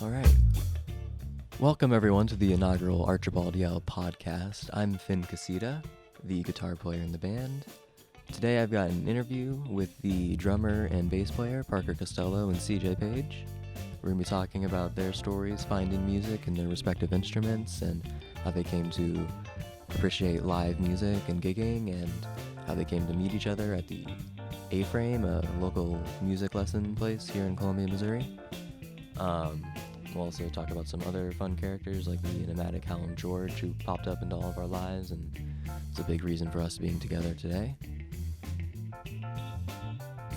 All right. Welcome, everyone, to the inaugural Archibald podcast. I'm Finn Kisida, the guitar player in the band. Today I've got an interview with the drummer and bass player, Parker Costello and CJ Page. We're going to be talking about their stories finding music and their respective instruments and how they came to appreciate live music and gigging and how they came to meet each other at the A-Frame, a local music lesson place here in Columbia, Missouri. We'll also talk about some other fun characters like the enigmatic Helen George, who popped up into all of our lives and it's a big reason for us being together today.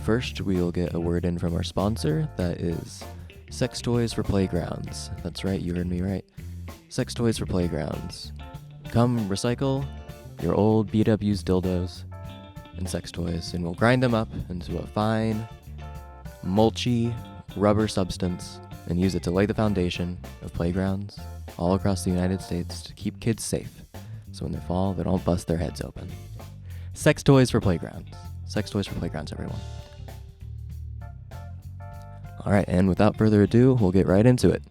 First, we'll get a word in from our sponsor, that is Sex Toys for Playgrounds. That's right, you heard me right. Sex Toys for Playgrounds. Come recycle your old beat-up used dildos and sex toys, and we'll grind them up into a fine, mulchy rubber substance and use it to lay the foundation of playgrounds all across the United States to keep kids safe, so when they fall, they don't bust their heads open. Sex Toys for Playgrounds. Sex Toys for Playgrounds, everyone. All right, and without further ado, we'll get right into it.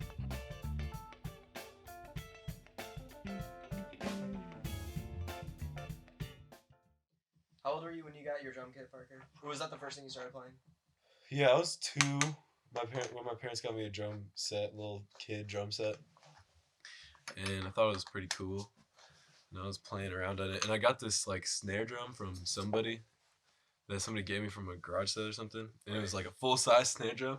How old were you when you got your drum kit, Parker? Or was that the first thing you started playing? Yeah, I was 2. When my parents got me a drum set, little kid drum set, and I thought it was pretty cool. And I was playing around on it, and I got this like snare drum from somebody that somebody gave me from a garage sale or something, and it was like a full size snare drum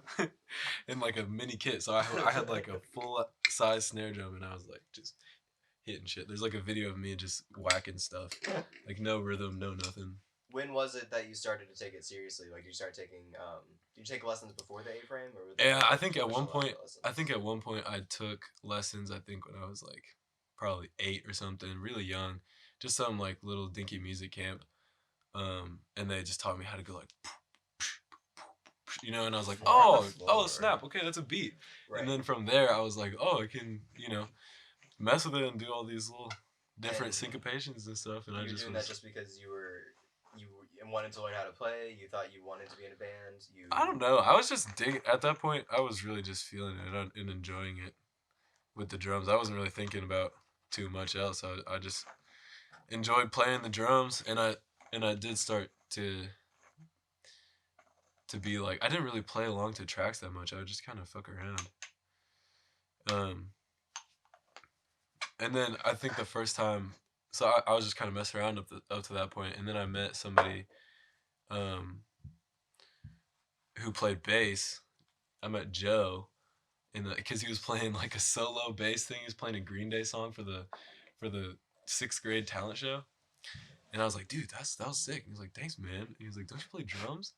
and like a mini kit. So I had like a full size snare drum, and I was like just hitting shit. There's like a video of me just whacking stuff, like no rhythm, no nothing. When was it that you started to take it seriously? Like, did you start taking, did you take lessons before the A-Frame? Or Yeah, I think at one point I took lessons, I think when I was like probably 8 or something, really young, just some like little dinky music camp. And they just taught me how to go like, and I was like, oh snap, okay, that's a beat. Right. And then from there I was like, oh, I can, mess with it and do all these little different syncopations and stuff. And I just doing that just because you wanted to learn how to play. You thought you wanted to be in a band. I don't know. I was just digging at that point. I was really just feeling it and enjoying it with the drums. I wasn't really thinking about too much else. I just enjoyed playing the drums, and I did start to be like, I didn't really play along to tracks that much. I would just kind of fuck around. And then I think the first time, so I was just kind of messing around up to that point, and then I met somebody who played bass. I met Joe, because he was playing like a solo bass thing. He was playing a Green Day song for the 6th grade talent show, and I was like, dude, that was sick. And he was like, thanks, man. And he was like, don't you play drums?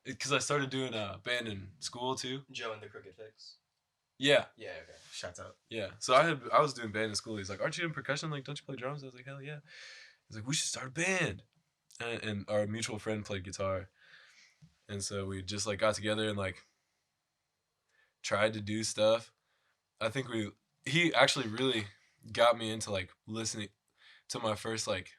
Because I started doing band in school too. Joe and the Crooked Fix. Yeah. Yeah. Okay. Shouts out. Yeah. So I was doing band in school. He's like, aren't you in percussion? Like, don't you play drums? I was like, hell yeah. He's like, we should start a band. And our mutual friend played guitar, and so we just like got together and like tried to do stuff. I think he actually really got me into like listening to my first like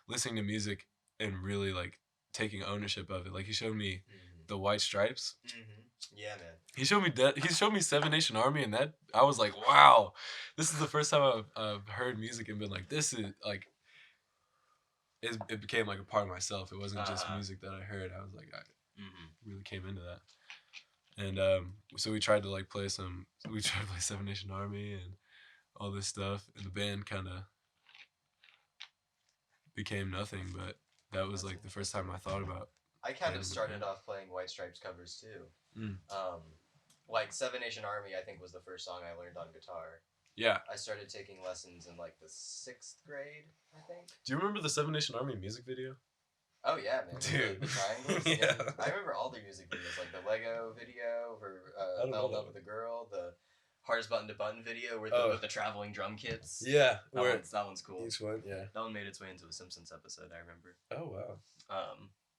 listening to music and really like taking ownership of it. Like he showed me the White Stripes. Mm-hmm. Yeah, man. He showed me Seven Nation Army, and that I was like, wow, this is the first time I've heard music and been like, this is like, it became like a part of myself. It wasn't just music that I heard. I was like, I really came into that. And so we tried to play Seven Nation Army and all this stuff, and the band kind of became nothing. But that was like the first time I thought about. I kind of started off playing White Stripes covers too. Like Seven Nation Army, I think was the first song I learned on guitar. Yeah. I started taking lessons in like the 6th grade, I think. Do you remember the Seven Nation Army music video? Oh yeah, man. Dude. The triangles. Yeah. I remember all their music videos, like the Lego video for Fell in Love with a Girl, the Hardest Button to Button video with the traveling drum kits. Yeah. That one's cool. Each one, yeah. That one made its way into a Simpsons episode, I remember. Oh wow.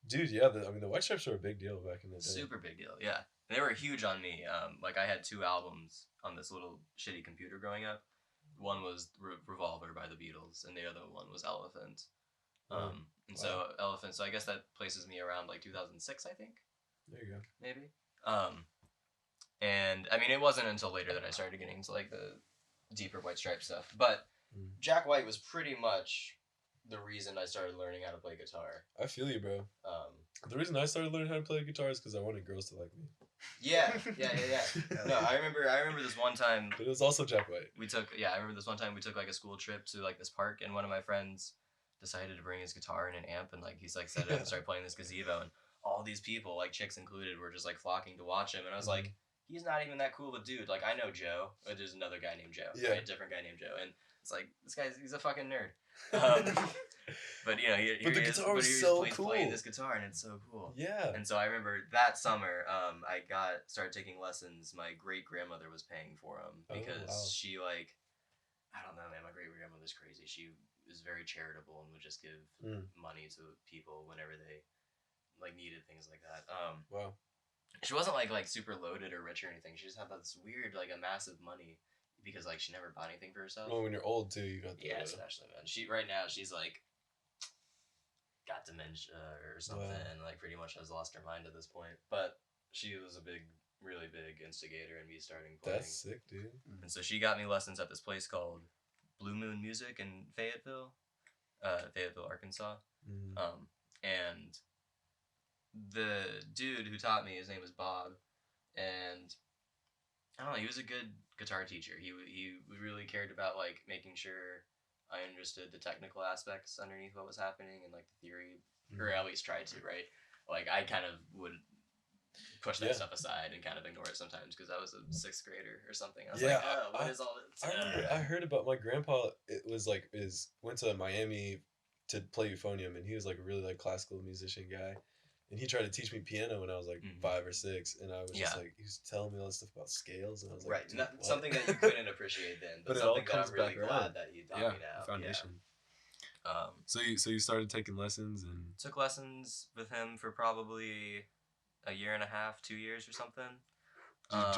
Dude, yeah, the White Stripes were a big deal back in the day. Super big deal, yeah. They were huge on me. Like I had 2 albums on this little shitty computer growing up. One was Revolver by the Beatles, and the other one was Elephant. So Elephant. So I guess that places me around like 2006, I think. There you go. Maybe. And I mean, it wasn't until later that I started getting into like the deeper White Stripe stuff. But Jack White was pretty much the reason I started learning how to play guitar. I feel you, bro. The reason I started learning how to play guitar is because I wanted girls to like me. Yeah. No, I remember this one time. But it was also Jack White. I remember this one time we took like a school trip to like this park, and one of my friends decided to bring his guitar and an amp, and like he's like set it up and started playing this gazebo, and all these people, like chicks included, were just like flocking to watch him, and I was like, he's not even that cool of a dude. Like, I know Joe. There's another guy named Joe. Yeah. Right? A different guy named Joe, and it's like he's a fucking nerd. But you know, the guitar was so cool. Playing this guitar, and it's so cool. Yeah. And so I remember that summer, I started taking lessons. My great grandmother was paying for them because she like, I don't know, man. My great grandmother's crazy. She was very charitable and would just give money to people whenever they like needed things like that. Wow. She wasn't like super loaded or rich or anything. She just had this weird like a massive money because like she never bought anything for herself. Well, when you're old too, you got yeah, especially man. Right now she's like got dementia or something, and like pretty much has lost her mind at this point. But she was a really big instigator in me starting playing. That's sick, dude. And so she got me lessons at this place called Blue Moon Music in Fayetteville, Arkansas. And the dude who taught me, his name was Bob, and I don't know, he was a good guitar teacher. He really cared about like making sure I understood the technical aspects underneath what was happening and like the theory, or at least tried to, right? Like I kind of would push that stuff aside and kind of ignore it sometimes because I was a 6th grader or something. I was like, what is all this? I heard about my grandpa. It was like went to Miami to play euphonium, and he was like a really like classical musician guy. And he tried to teach me piano when I was like 5 or 6, and I was just like, he was telling me all this stuff about scales, and I was like, something that you couldn't appreciate then, but something that I'm really glad that you taught me now. Foundation. Yeah. So you started taking lessons and took lessons with him for probably a year and a half, 2 years or something.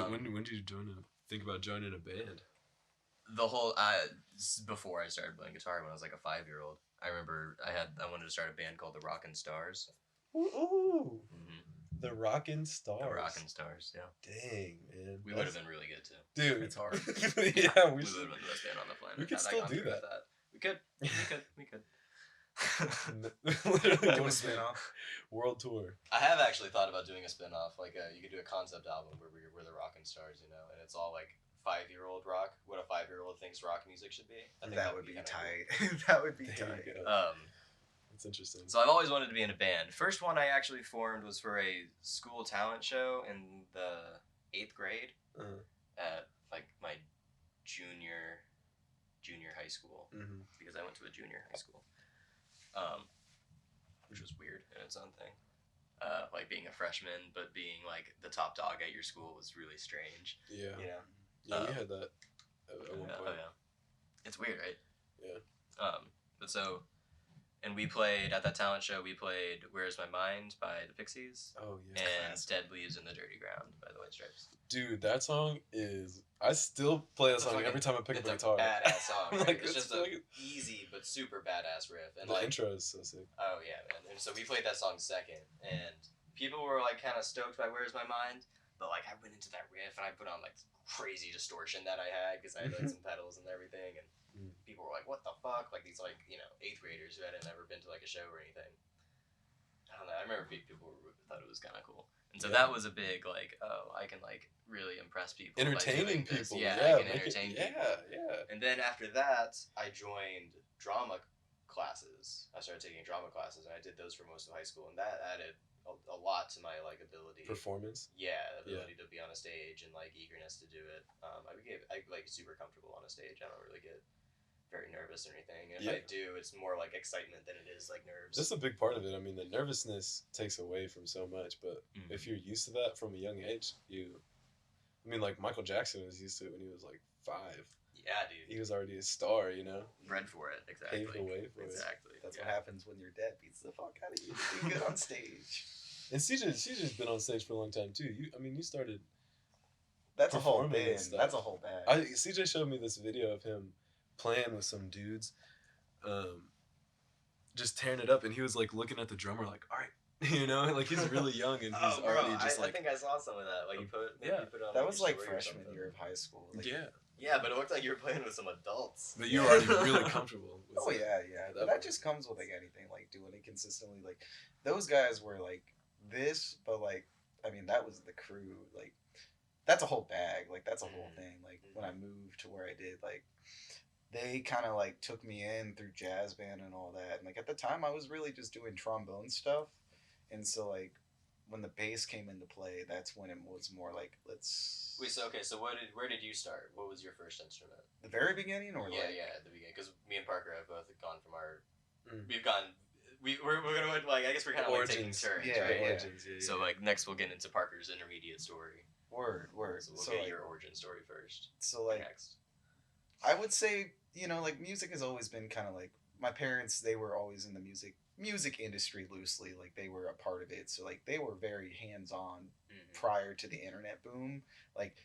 When did you think about joining a band? Before I started playing guitar, when I was like a 5-year-old, I remember I wanted to start a band called the Rockin' Stars. Ooh. The Rockin' Stars. The Rockin' Stars, yeah. Dang, man. We would have been really good too. Dude, it's hard. Yeah, we would have been the best band on the planet. We could still do that. We could. Literally do a spin-off. World tour. I have actually thought about doing a spin-off. Like, you could do a concept album where we're the Rockin' Stars, you know, and it's all like 5-year-old rock. What a 5-year-old thinks rock music should be. I think that would be tight. That would be tight. That's interesting. So I've always wanted to be in a band. First one I actually formed was for a school talent show in the 8th grade at like my junior high school because I went to a junior high school, which was weird in its own thing. Like being a freshman, but being like the top dog at your school was really strange. Yeah. You know? Yeah, we had that at one point. Oh yeah. It's weird, right? Yeah. But so. And we played, at that talent show, we played Where's My Mind by the Pixies. Oh, yeah. And Dead Leaves in the Dirty Ground by the White Stripes. Dude, that song is... I still play that song every time I pick up a guitar. It's a badass song, right? Like, it's just an easy but super badass riff. And the intro is so sick. Oh, yeah, man. And so we played that song second. And people were, like, kind of stoked by Where's My Mind. But, like, I went into that riff and I put on, like, crazy distortion that I had because I had, like, some pedals and everything. And people were like, what the fuck? Like, these, like, you know, 8th graders who hadn't ever been to, like, a show or anything. I don't know. I remember people thought it was kind of cool. And so that was a big, like, oh, I can, like, really impress people. Entertaining people. Yeah, I can entertain people. Yeah. And then after that, I joined drama classes. I started taking drama classes, and I did those for most of high school. And that added a lot to my, like, ability. Performance? Yeah, ability to be on a stage and, like, eagerness to do it. I like, super comfortable on a stage. I don't really get very nervous or anything. And if I do, it's more like excitement than it is like nerves. That's a big part of it. I mean, the nervousness takes away from so much, but if you're used to that from a young age, I mean, like Michael Jackson was used to it when he was like 5. Yeah, dude. He was already a star, you know? Bred for it, exactly. Paved the way for it. Exactly. That's what happens when your dad beats the fuck out of you to be good on stage. And CJ's been on stage for a long time too. You started. That's a whole band. That's a whole band. CJ showed me this video of him playing with some dudes, just tearing it up, and he was like looking at the drummer like, all right, You know, like he's really young and he's Oh, bro, already just I like. think I saw some of that. Like you put, maybe Yeah. you put it on. That like, was your like story or freshman something. year of high school. Like, Yeah, Yeah, but it looked like you were playing with some adults. but you were already really comfortable. With Oh it. yeah. But that just comes with like anything, like doing it consistently. Like those guys were like this, but like I mean that was the crew. Like that's a whole bag. Like that's a whole thing. Like when I moved to where I did, like they kind of like took me in through jazz band and all that. And like at the time, I was really just doing trombone stuff, and so like when the bass came into play, that's when it was more like let's. Wait, so where did you start? What was your first instrument? The very beginning, or Yeah, like at the beginning, because me and Parker have both gone from our, Mm. we've gone, we're gonna like I guess we're kind of like taking Origins. turns, Yeah, right? yeah. Origins, yeah. So like next we'll get into Parker's intermediate story. word. So we'll So get like, your origin story first. so like Next. I would say, like music has always been kind of like my parents, they were always in the music industry loosely, like they were a part of it. So like they were very hands-on prior to the internet boom, like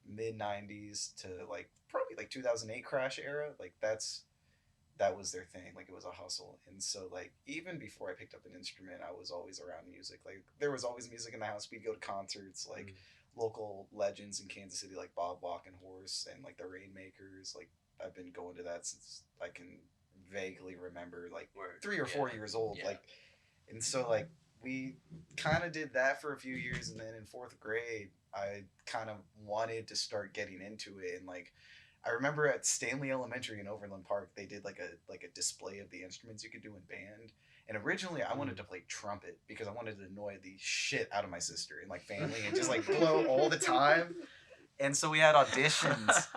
mid 90s to like probably like 2008 crash era, like that was their thing, like it was a hustle. And so like even before I picked up an instrument, I was always around music. Like there was always music in the house. We'd go to concerts, like local legends in Kansas City like Bob Walk and Horse and like the Rainmakers. Like I've been going to that since I can vaguely remember, like Word. 3 or 4 years old. Yeah. Like, and so like we kind of did that for a few years, and then in 4th grade I kind of wanted to start getting into it. And like I remember at Stanley Elementary in Overland Park, they did like a display of the instruments you could do in band. And originally I wanted to play trumpet because I wanted to annoy the shit out of my sister and like family and just like blow all the time. And so we had auditions,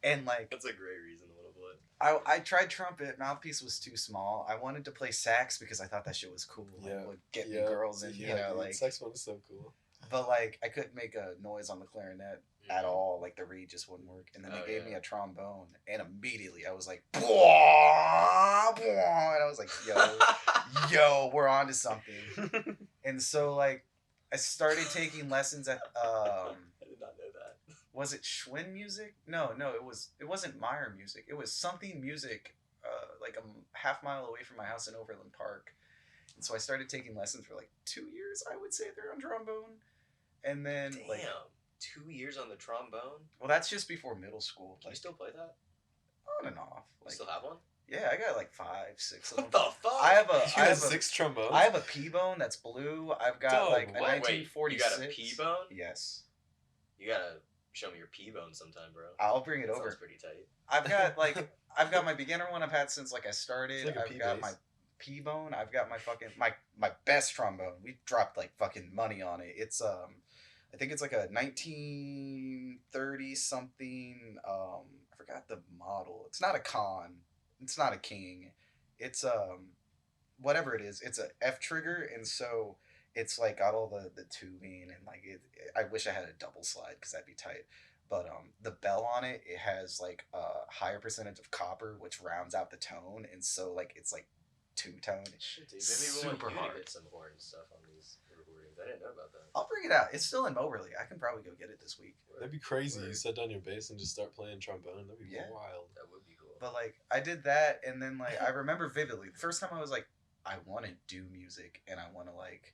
and like That's a great reason to want to play. I tried trumpet. Mouthpiece was too small. I wanted to play sax because I thought that shit was cool. Like, Yeah. would get me girls, and dude, like. saxophone is so cool. But like I couldn't make a noise on the clarinet at all. Like the reed just wouldn't work. And then they gave me a trombone, and immediately I was like, "Bwah, bwah," and I was like, yo, we're on to something. And so like I started taking lessons at I did not know that. was it Schwinn Music? No, it wasn't Meyer Music. It was something music, like a half mile away from my house in Overland Park. And so I started taking lessons for like 2 years, I would say, there on trombone. And then Damn, like 2 years on the trombone. well, that's just before middle school. Can Like you still play that? on and off. You Like still have one? yeah, I got like 5, 6 of them. What the fuck? I have You I had have 6 trombones. I have a P-bone that's blue. I've got Dog, like a what? 1946. You got a P-bone? Yes. You gotta show me your P-bone sometime, bro. I'll bring it That over. sounds pretty tight. I've got like I've got my beginner one I've had since like I started. It's like a I've got P-bass. my P-bone. I've got my fucking my best trombone. We dropped like fucking money on it. It's I think it's like a 1930 something. I forgot the model. It's not a Con. It's not a King. It's whatever it is. It's a F trigger, and so it's like got all the tubing and like it. I wish I had a double slide because that'd be tight. But the bell on it, it has like a higher percentage of copper, which rounds out the tone, and so like it's like 2-tone. Shit, dude. Maybe we want Super you hard. to get some horn stuff on these recordings. I didn't know about that. I'll bring it out. It's still in Moberly. I can probably go get it this week. That'd be crazy. You Word. set down your bass and just start playing trombone. That'd be Yeah. wild. That would be cool. But like I did that, and then like I remember vividly the first time I was like, I want to do music and I want to like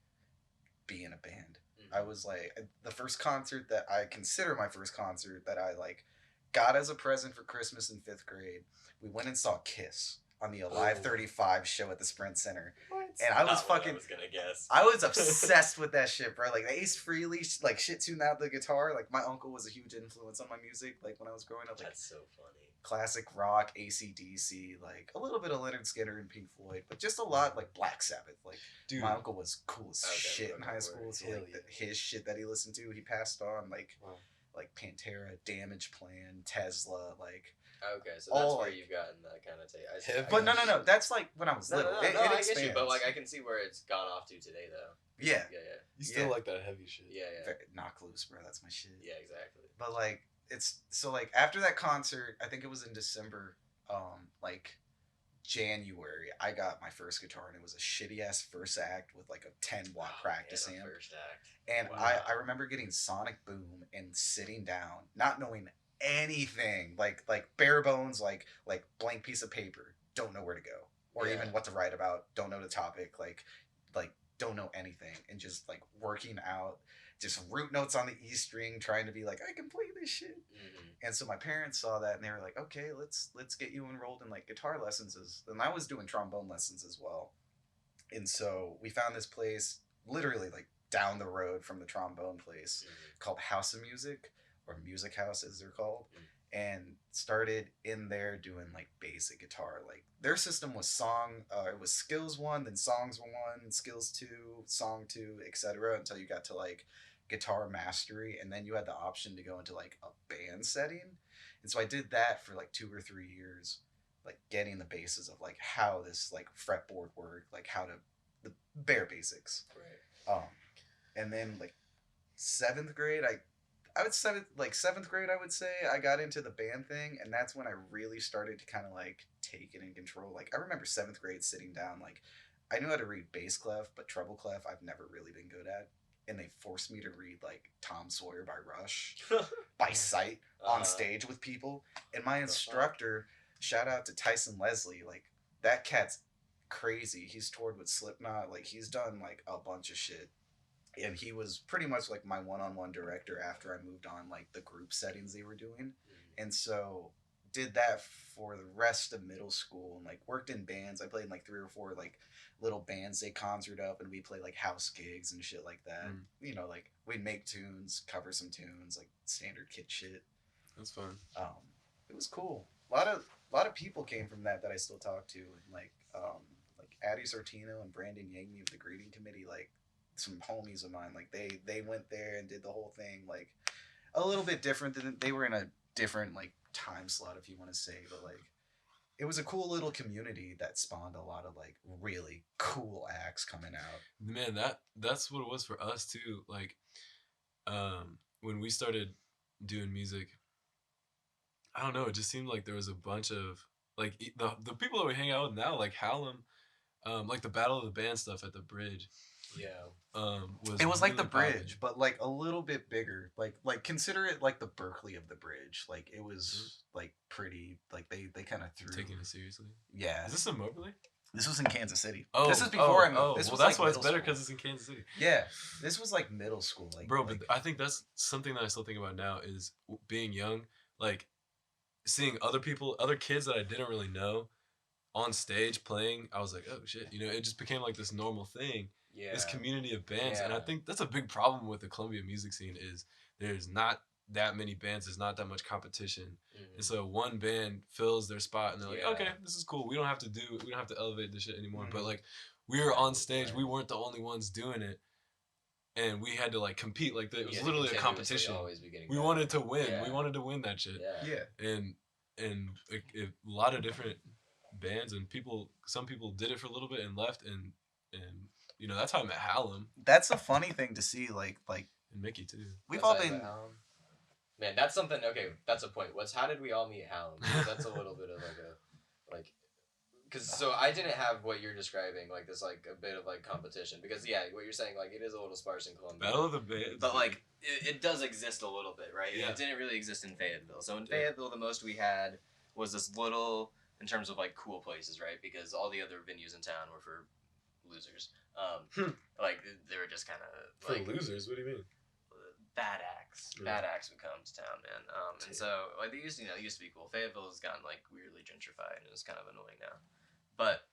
be in a band. I was like the first concert that I consider my first concert that I like got as a present for Christmas in 5th grade. We went and saw Kiss on the Alive Oh. 35 show at the Sprint Center. What? And I was Not what fucking I was gonna guess. I was obsessed with that shit, bro. Like the Ace Frehley, like shit tuned out the guitar. Like my uncle was a huge influence on my music. Like when I was growing up, like That's so funny. classic rock, AC/DC, like a little bit of Leonard Skinner and Pink Floyd, but just a lot like Black Sabbath. Like Dude. my uncle was cool as Okay, shit in okay, high word. school. So Hell like yeah. his shit that he listened to, he passed on. Like Wow. like Pantera, Damage Plan, Tesla, like. Okay, so that's All, where like- you've gotten that kind of taste. Heavy. But no. That's like when I was No, little. no, It I get expands. you, but like I can see where it's gone off to today, though. Yeah. Yeah, You still Yeah. like that heavy shit. yeah. Knock loose, bro. That's my shit. Yeah, exactly. But like it's so like after that concert, I think it was in December, like January, I got my first guitar, and it was a shitty ass first act with like a 10-watt practice yeah, the amp. first act. And Wow. I remember getting Sonic Boom and sitting down, not knowing anything, like bare bones, like blank piece of paper, don't know where to go, or Yeah. even what to write about, don't know the topic, like don't know anything and just like working out, just root notes on the E string, trying to be like, I can play this shit. And so my parents saw that and they were like, okay, let's get you enrolled in like guitar lessons. And I was doing trombone lessons as well. And so we found this place literally like down the road from the trombone place called House of Music, or Music House as they're called, and started in there doing like basic guitar. Like their system was it was skills 1, then songs 1, skills 2, song 2, etc. until you got to like guitar mastery, and then you had the option to go into like a band setting. And so I did that for like 2 or 3 years, like getting the basis of like how this like fretboard worked, like how to the bare basics. Right. And then like seventh grade, seventh grade, I would say I got into the band thing, and that's when I really started to kind of like take it in control. Like I remember 7th grade sitting down, like I knew how to read bass clef, but treble clef I've never really been good at. And they forced me to read like Tom Sawyer by Rush by sight on stage with people. And my instructor, shout out to Tyson Leslie, like that cat's crazy. He's toured with Slipknot, like he's done like a bunch of shit. And he was pretty much like my one-on-one director after I moved on like the group settings they were doing. And so did that for the rest of middle school and like worked in bands. I played in like 3 or 4 like little bands. They concert up and we play like house gigs and shit like that. You know, like we'd make tunes, cover some tunes, like standard kid shit. That's fun. It was cool. A lot of people came from that I still talk to, and like Addie Sortino and Brandon Yangney of the Greeting Committee, like some homies of mine, like they went there and did the whole thing like a little bit different than they were in a different like time slot, if you want to say, but like it was a cool little community that spawned a lot of like really cool acts coming out. Man, that's what it was for us too. Like when we started doing music, I don't know, it just seemed like there was a bunch of like the people that we hang out with now, like Hallam, like the Battle of the Band stuff at the Bridge. It was like the Bridge, but like a little bit bigger. Like consider it like the Berkeley of the Bridge. Like it was like pretty. Like they kind of threw taking it seriously. Yeah. Is this in Moberly? This was in Kansas City. Oh, this is before I moved. Oh, this well, was that's like why it's middle better school. because it's in Kansas City. Yeah, this was like middle school. Like, bro, but I think that's something that I still think about now is being young, like seeing other kids that I didn't really know on stage playing. I was like, oh shit, you know, it just became like this normal thing. Yeah. This community of bands, and I think that's a big problem with the Columbia music scene is there's not that many bands, there's not that much competition, and so one band fills their spot, and they're like, okay, this is cool. We don't have to elevate this shit anymore. But like, we were on stage, we weren't the only ones doing it, and we had to like compete. Like it was literally a competition. We wanted to win. Yeah. We wanted to win that shit. Yeah. And a lot of different bands and people. Some people did it for a little bit and left, and you know, that's how I met Hallam. That's a funny thing to see, like and Mickey too. We've all been. Man, that's something. Okay, that's a point. How did we all meet Hallam? That's a little bit of because so I didn't have what you're describing, like this, like a bit of like competition. Because what you're saying, like it is a little sparse in Columbia. Battle of the Bands. But like it does exist a little bit, right? Yeah. It didn't really exist in Fayetteville. So in Fayetteville, the most we had was this little, in terms of like cool places, right? Because all the other venues in town were for losers. Like they were just kind of like for losers. What do you mean? Bad acts. Bad acts would come to town, man. And so like it used to be cool. Fayetteville has gotten like weirdly gentrified, and it's kind of annoying now. But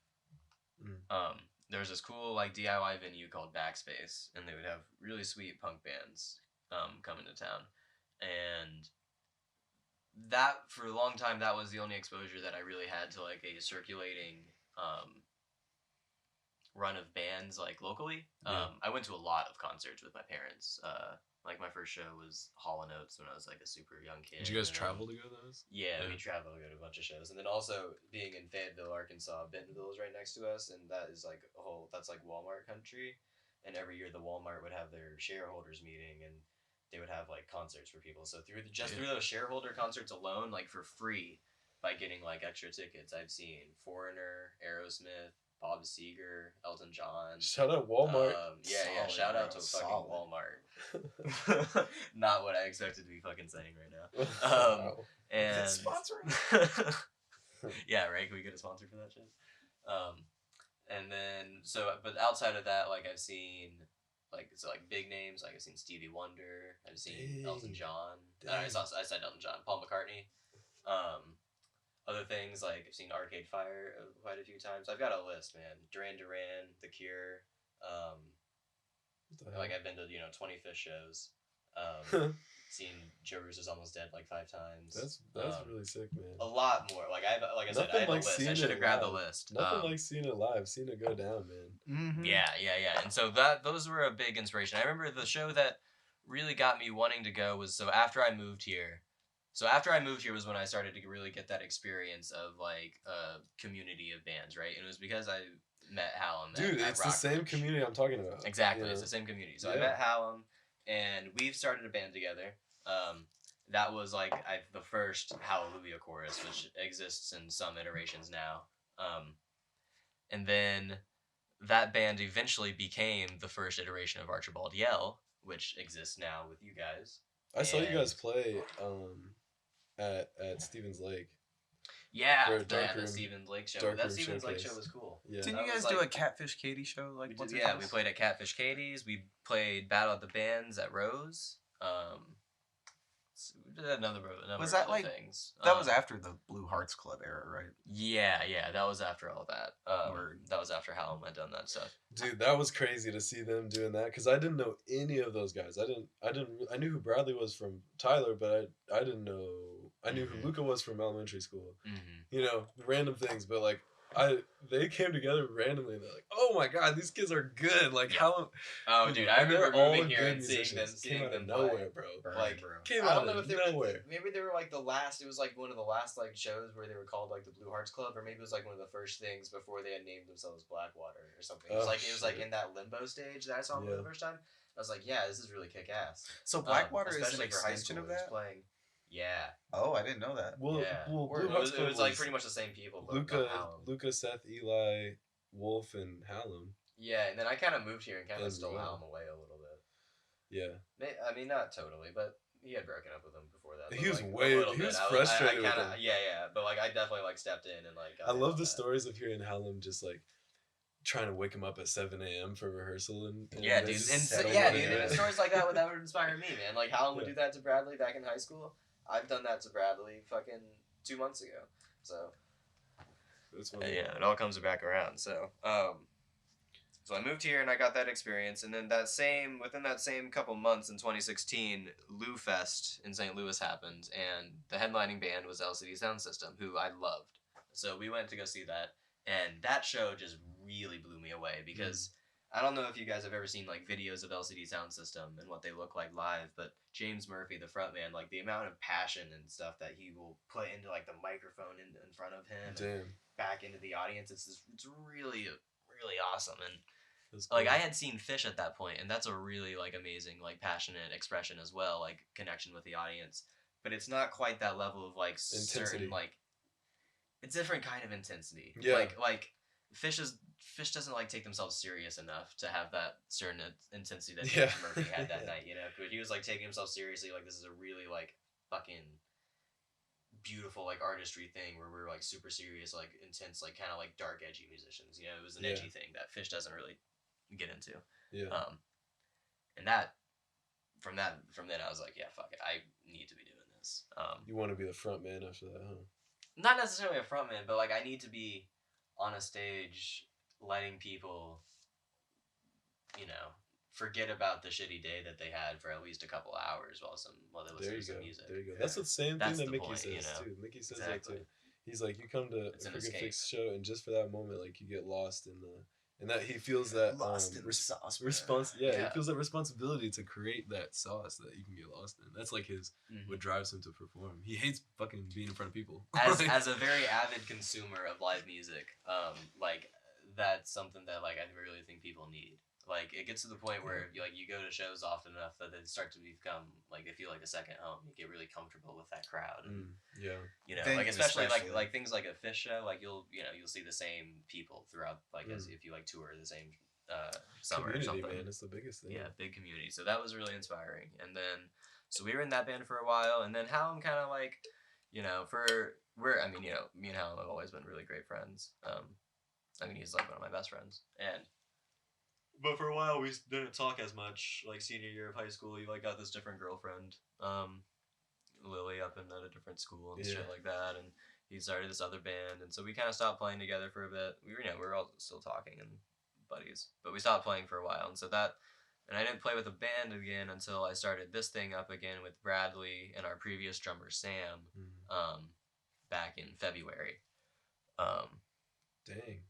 there was this cool like DIY venue called Backspace, and they would have really sweet punk bands come into town, and that for a long time that was the only exposure that I really had to like a circulating run of bands like locally. I went to a lot of concerts with my parents. Like my first show was Hall & Oates when I was like a super young kid. Did you guys travel to go to those? Yeah, we traveled to go to a bunch of shows. And then also being in Fayetteville, Arkansas, Bentonville is right next to us, and that is like that's like Walmart country. And every year the Walmart would have their shareholders meeting, and they would have like concerts for people. So through those shareholder concerts alone, like for free, by getting like extra tickets, I've seen Foreigner, Aerosmith, Bob Seger, Elton John. Shout out Walmart. Solid, shout out to fucking Walmart. Not what I expected to be fucking saying right now. And is it sponsoring? yeah, right. Can we get a sponsor for that shit? And then but outside of that, like I've seen like big names. Like I've seen Stevie Wonder. I've seen Elton John. I said Elton John. Paul McCartney. Other things like I've seen Arcade Fire quite a few times. I've got a list, man. Duran Duran, The Cure. Like I've been to 20 Fish shows. Seen Joe Russo's Almost Dead like 5 times. That's really sick, man. A lot more. Like I said, I have a list. I should have grabbed the list. Nothing like seeing it live, seeing it go down, man. Mm-hmm. Yeah. And so those were a big inspiration. I remember the show that really got me wanting to go was after I moved here. So after I moved here was when I started to really get that experience of like a community of bands, right? And it was because I met Hallam. Dude, it's the same community I'm talking about. Exactly, it's the same community. So I met Hallam, and we've started a band together. That was like the first Hallelujah chorus, which exists in some iterations now. And then that band eventually became the first iteration of Archibald Yell, which exists now with you guys. I saw you guys play at Stevens Lake. Yeah, the Stevens Lake show. That Stevens Lake show was cool. Yeah. Didn't you guys do a Catfish Katie show? Like we played at Catfish Katie's. We played Battle of the Bands at Rose. We did another was that other like things. That was after the Blue Hearts Club era, right? Yeah, that was after all that. That was after Hallam had done that stuff. Dude, that was crazy to see them doing that because I didn't know any of those guys. I knew who Bradley was from Tyler, but I didn't know. I knew who Luca was from elementary school. Mm-hmm. Random things, but like they came together randomly and they're like, oh my god, these kids are good. Like how? Oh, dude, I remember moving here and seeing them nowhere, bro. Like, came I out don't know of if they nowhere. Maybe they were like the last. It was like one of the last like shows where they were called like the Blue Hearts Club, or maybe it was like one of the first things before they had named themselves Blackwater or something. It was like in that limbo stage that I saw them for the first time. I was like, yeah, this is really kick ass. So Blackwater is an especially for high extension school of that. playing. Yeah. Oh, I didn't know that. Well, Blue Hearts Club was like pretty much the same people. But Luca, Seth, Eli, Wolf, and Hallam. Yeah, and then I kind of moved here and kind of stole Hallam away a little bit. Yeah. I mean, not totally, but he had broken up with him before that. He was frustrated with him. Yeah, but like I definitely like stepped in and like. I love the stories of hearing Hallam just like trying to wake him up at 7 a.m. for rehearsal and yeah, dude, and stories like that would inspire me, man. Like Hallam would do that to Bradley back in high school. I've done that to Bradley fucking 2 months ago. So it all comes back around. So so I moved here and I got that experience, and then within that same couple months in 2016, Lou Fest in St. Louis happened, and the headlining band was LCD Sound System, who I loved. So we went to go see that, and that show just really blew me away because I don't know if you guys have ever seen like videos of LCD Sound System and what they look like live, but James Murphy, the frontman, like the amount of passion and stuff that he will put into like the microphone in front of him and back into the audience, it's really awesome. And like I had seen Fish at that point, and that's a really like amazing like passionate expression as well, like connection with the audience. But it's not quite that level of like intensity. Certain like it's a different kind of intensity. Yeah. Like Fish doesn't like take themselves serious enough to have that certain intensity that James Murphy had that night, But he was like taking himself seriously, like this is a really like fucking beautiful like artistry thing where we're like super serious, like intense, like kind of like dark edgy musicians. It was an edgy thing that Fish doesn't really get into. Yeah. And from then I was like, yeah, fuck it, I need to be doing this. You want to be the front man after that, huh? Not necessarily a front man, but like I need to be on a stage letting people, forget about the shitty day that they had for at least a couple hours while they listen to some music. There you go. That's the same thing that Mickey says too. Mickey says that too. He's like, you come to a Crooked Fix show, and just for that moment, like you get lost in and that he feels that lost in the sauce. He feels that responsibility to create that sauce that you can get lost in. That's like what drives him to perform. He hates fucking being in front of people. As a very avid consumer of live music, like that's something that like I really think people need. Like it gets to the point where you go to shows often enough that they start to become like they feel like a second home. You get really comfortable with that crowd. And, like especially like things like a Fish show, like you'll see the same people throughout, like as if you like tour the same summer community, or something. Man, it's the biggest thing. Yeah, big community. So that was really inspiring. And then so we were in that band for a while, and then Hallam kind of like, me and Hallam have always been really great friends. I mean, he's like one of my best friends. And But for a while, we didn't talk as much. Like senior year of high school, you like got this different girlfriend, Lily, up in at a different school and shit like that. And he started this other band, and so we kind of stopped playing together for a bit. We were all still talking and buddies, but we stopped playing for a while. And so and I didn't play with a band again until I started this thing up again with Bradley and our previous drummer Sam, back in February. Dang.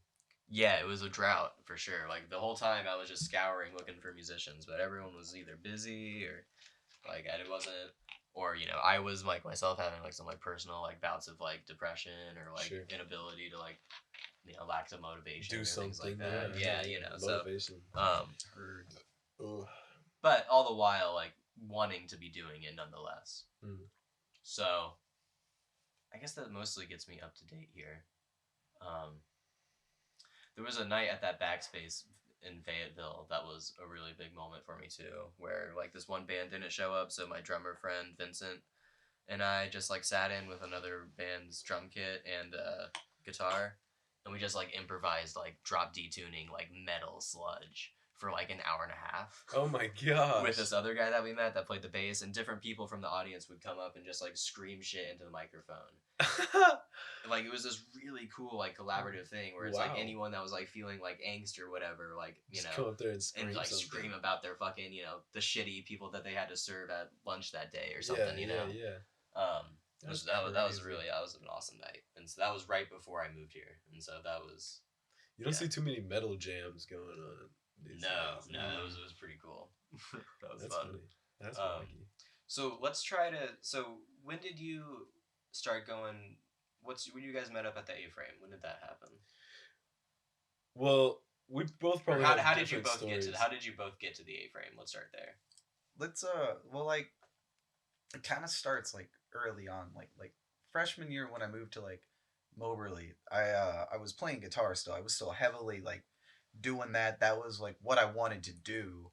Yeah, it was a drought for sure. Like the whole time I was just scouring looking for musicians, but everyone was either busy or like I wasn't, or I was like myself having like some like personal like bouts of like depression or like inability to like lack of motivation do or something things like that. Yeah, motivation. So but all the while like wanting to be doing it nonetheless. So I guess that mostly gets me up to date here. There was a night at that Backspace in Fayetteville that was a really big moment for me too, where like this one band didn't show up, so my drummer friend Vincent and I just like sat in with another band's drum kit and guitar, and we just like improvised like drop D tuning like metal sludge for like an hour and a half. Oh my god! With this other guy that we met that played the bass, and different people from the audience would come up and just like scream shit into the microphone. Like it was this really cool like collaborative thing where it's like anyone that was like feeling like angst or whatever, like just come up there and scream, scream about their fucking the shitty people that they had to serve at lunch that day or something. That was an awesome night, and so that was right before I moved here, and so that was. You don't see too many metal jams going on. No, it was pretty cool. That's fun. Funny. That's wacky. So let's try to. So when did you start going? When you guys met up at the A-frame? When did that happen? Well, we both probably. How did you both get to the A-frame? Let's start there. It kind of starts like early on, like freshman year when I moved to like Moberly. I was playing guitar still. I was still heavily like doing that. That was like what I wanted to do.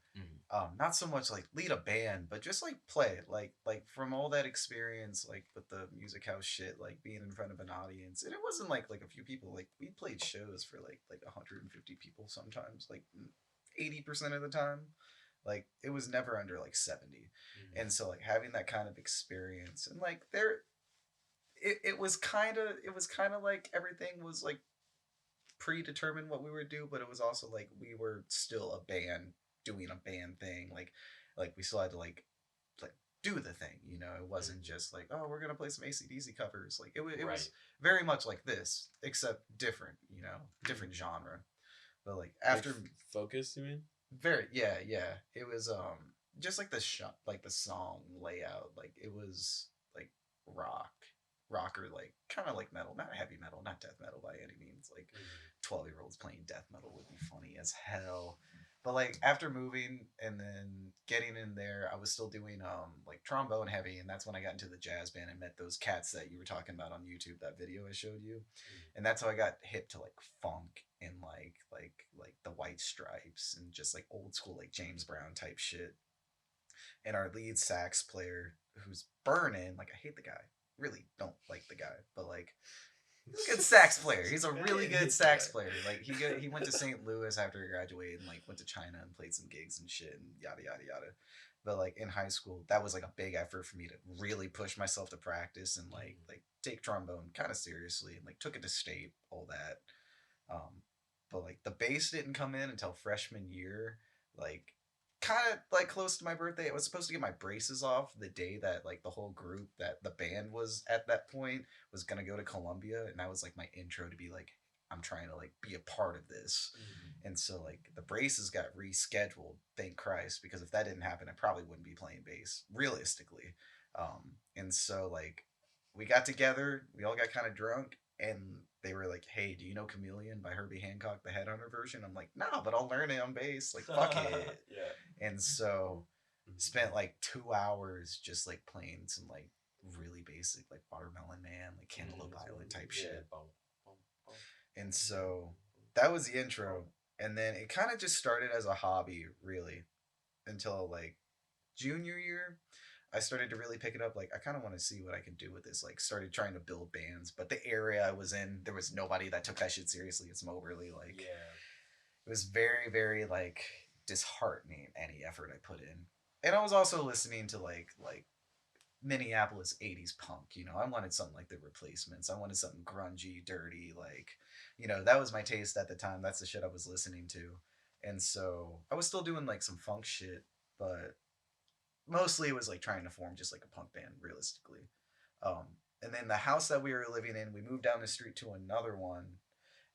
Not so much like lead a band, but just like play. Like from all that experience, like with the music house shit, like being in front of an audience, and it wasn't like a few people. Like we played shows for like 150 people sometimes, like 80% of the time. Like it was never under like 70, and so like having that kind of experience and like it was kind of like everything was like predetermined what we would do, but it was also like we were still a band doing a band thing. Like we still had to like do the thing, It wasn't just like, oh, we're gonna play some AC/DC covers. Like it was very much like this, except different, different genre. But like after focus, you mean? Very yeah. It was just like the song layout, like it was like rocker, like kind of like metal, not heavy metal, not death metal by any means. Like 12-year-olds playing death metal would be funny as hell. But like after moving and then getting in there, I was still doing like trombone heavy, and that's when I got into the jazz band and met those cats that you were talking about on YouTube, that video I showed you. And that's how I got hip to like funk and like the White Stripes and just like old school like James Brown type shit. And our lead sax player, who's burning, like I hate the guy, really don't like the guy, but like he's a good sax player. He's a really good sax player. Like he went to St. Louis after he graduated and like went to China and played some gigs and shit and yada yada yada. But like in high school, that was like a big effort for me to really push myself to practice and like take trombone kind of seriously, and like took it to state, all that. But like the bass didn't come in until freshman year, like kind of like close to my birthday. I was supposed to get my braces off the day that like the whole group that the band was at that point was gonna go to Columbia, and that was like my intro to be like, I'm trying to like be a part of this. And so like the braces got rescheduled, thank Christ, because if that didn't happen, I probably wouldn't be playing bass realistically. And so like we got together, we all got kind of drunk, and they were like, hey, do you know Chameleon by Herbie Hancock, the Headhunter version? I'm like, nah, but I'll learn it on bass. Like, fuck it. Yeah. And so spent like 2 hours just like playing some like really basic like Watermelon Man, like Cantaloupe Island type shit. And so that was the intro. And then it kind of just started as a hobby, really, until like junior year. I started to really pick it up. Like, I kind of want to see what I can do with this. Like, started trying to build bands, but the area I was in, there was nobody that took that shit seriously. It's Moberly. Like, it was very, very like disheartening any effort I put in. And I was also listening to like Minneapolis 80s punk, you know. I wanted something like the Replacements. I wanted something grungy, dirty, like, you know, that was my taste at the time. That's the shit I was listening to. And so I was still doing like some funk shit, but mostly it was like trying to form just like a punk band realistically. Um, and then the house that we were living in, we moved down the street to another one,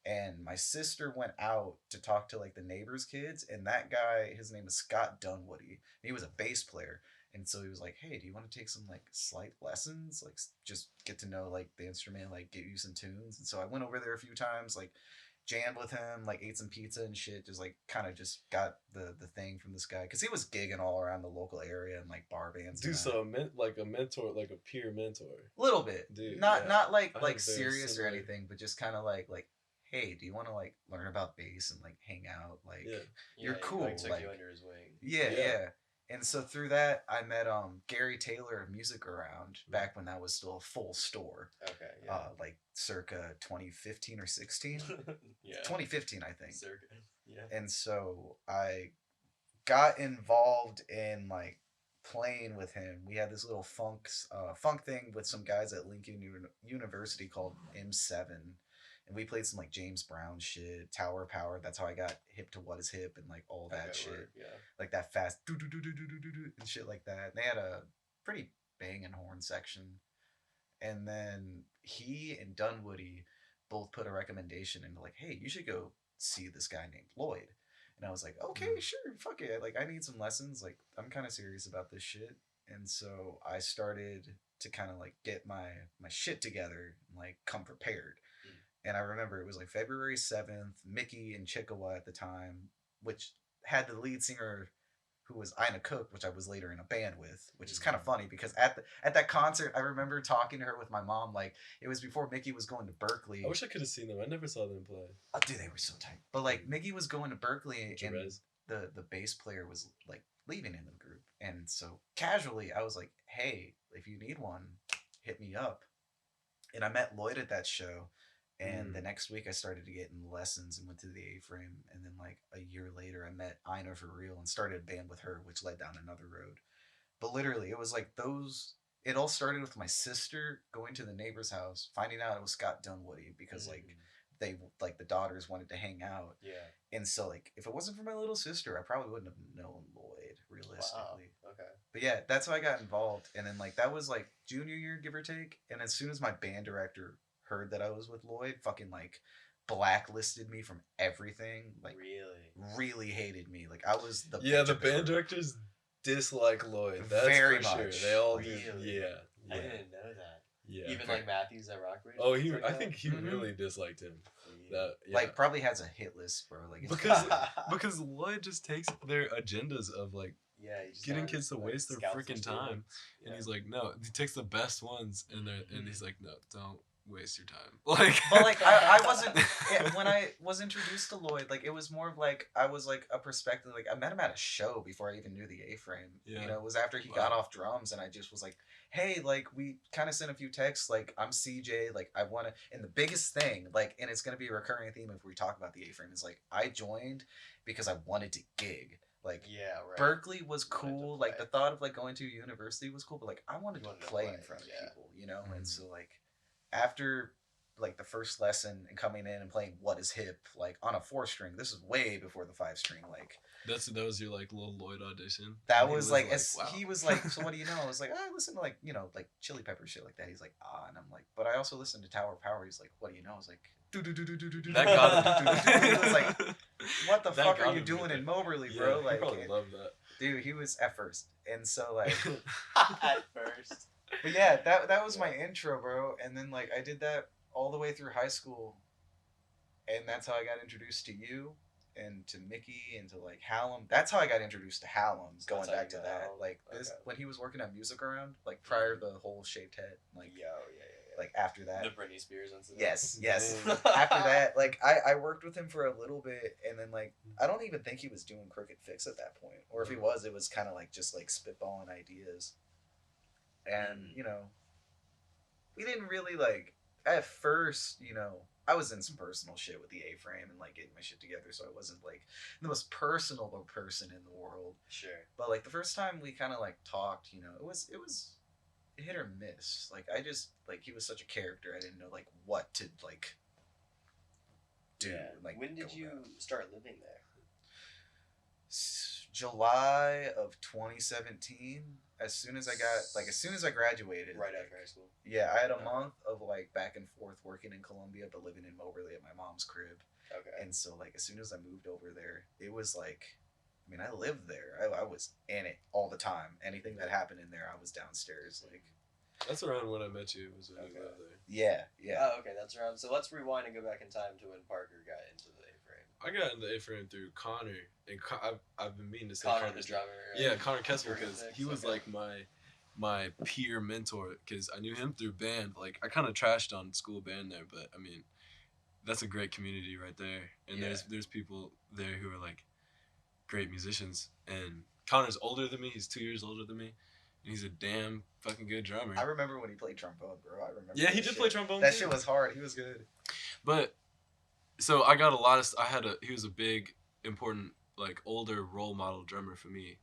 and my sister went out to talk to like the neighbors' kids, and that guy, his name is Scott Dunwoody. He was a bass player, and so he was like, "Hey, do you want to take some like slight lessons, like just get to know like the instrument, like get you some tunes?" And so I went over there a few times, like jammed with him, like ate some pizza and shit, just like kind of just got the thing from this guy because he was gigging all around the local area and like bar bands. Dude, so like a mentor, like a peer mentor. A little bit, dude. Not like I like had very serious or similar- anything, but just kind of like, hey, do you want to like learn about bass and like hang out? Like, Yeah. you're he, cool. Like, took like, you under his wing. yeah, Yeah. yeah. And so through that, I met Gary Taylor of Music Around back when that was still a full store. Okay, yeah. Like circa 2015 or 16. Yeah. 2015, I think. Circa. Yeah. And so I got involved in like playing with him. We had this little funk thing with some guys at Lincoln University called M7, and we played some like James Brown shit, Tower Power. That's how I got hip to What Is Hip and like all that shit, Word, yeah. like that fast do do do do do do do and shit like that. And they had a pretty banging horn section, and then he and Dunwoody both put a recommendation into like, hey, you should go see this guy named Lloyd. And I was like, okay, sure, fuck it. Like, I need some lessons. Like, I'm kind of serious about this shit. And so I started to kind of like get my shit together and like come prepared. And I remember it was like February 7th, Mickey and Chickawa at the time, which had the lead singer who was Ina Cook, which I was later in a band with, which is kind of funny because at that concert, I remember talking to her with my mom. Like, it was before Mickey was going to Berkeley. I wish I could have seen them. I never saw them play. Oh, dude, they were so tight. But like, Mickey was going to Berkeley, and Jerez. the bass player was like leaving in the group, and so casually I was like, hey, if you need one, hit me up. And I met Lloyd at that show. And the next week I started to get in lessons and went to the A-frame. And then like a year later I met Ina for real and started a band with her, which led down another road. But literally it was like it all started with my sister going to the neighbor's house, finding out it was Scott Dunwoody because like they like the daughters wanted to hang out. Yeah. And so like if it wasn't for my little sister, I probably wouldn't have known Lloyd realistically. Wow. Okay. But yeah, that's how I got involved. And then like that was like junior year, give or take. And as soon as my band director heard that I was with Lloyd, fucking like blacklisted me from everything. Like really hated me. Like I was the the band directors dislike Lloyd. That's very for much. Sure. They all Really? do. Yeah. I didn't know that. Yeah. Even like Matthews at Rockbridge. Oh, I like think he really disliked him. That like probably has a hit list, bro. Like because Lloyd just takes their agendas of like getting kids to waste their freaking time, and he's like, no, he takes the best ones, and he's like, no, don't waste your time. Like, well, like I wasn't when I was introduced to Lloyd. Like it was more of like I was like a perspective. Like I met him at a show before I even knew the A-frame. Yeah. You know, it was after he got off drums, and I just was like, hey, like we kind of sent a few texts. Like I'm CJ. Like I want to. And the biggest thing, like, and it's gonna be a recurring theme if we talk about the A-frame, is like I joined because I wanted to gig. Like Berkeley was cool. Like the thought of like going to a university was cool, but like I wanted to play in front of people. You know, and so like. After like the first lesson and coming in and playing What Is Hip like on a 4-string, this is way before the 5-string. Like that was your like little Lloyd audition. That was like wow. He was like, so what do you know? I was like, I listen to like like Chili Pepper shit like that. He's like, and I'm like, but I also listen to Tower Power. He's like, what do you know? I was like, That got He was like, what the fuck are you doing in Moberly, bro? Like, probably love that. Dude, he was at first, and so like at first. But yeah, that was my intro, bro. And then like I did that all the way through high school, and that's how I got introduced to you and to Mickey and to like Hallam. That's how I got introduced to Hallam. Going back to that, like this when he was working at Music Around, like prior to the whole shaved head, like like after that, the Britney Spears incident. Yes. After that, like I worked with him for a little bit, and then like I don't even think he was doing Crooked Fix at that point, or if he was, it was kind of like just like spitballing ideas. and we didn't really like at first. I was in some personal shit with the A-frame and like getting my shit together, so I wasn't like the most personal person in the world. Sure. But like the first time we kind of like talked, it was hit or miss. Like I just like he was such a character. I didn't know like what to like do. Yeah. Like when did you start living there? July of 2017. As soon as I graduated, Right after high school. Yeah, I had a month of like back and forth working in Columbia, but living in Moberly at my mom's crib. Okay. And so like as soon as I moved over there, it was like, I mean, I lived there. I was in it all the time. Anything that happened in there, I was downstairs. Like That's around when I met you. Was when you lived there. yeah. Oh, okay, that's around. So let's rewind and go back in time to when Parker got into the A-frame. I got into A-frame through Connor, and I've been meaning to say Connor, the Connor's drummer. Yeah, Connor Kessler, because Horrifics, he was okay. like my peer mentor, because I knew him through band. Like I kind of trashed on school band there, but I mean, that's a great community right there, and Yeah. there's people there who are like great musicians. And Connor's older than me; he's 2 years older than me, and he's a damn fucking good drummer. I remember when he played trombone, bro. I remember. Yeah, he that did shit. play trombone. That too. shit was hard. He was good. But so I got a lot of. He was a big, important, like older role model drummer for me,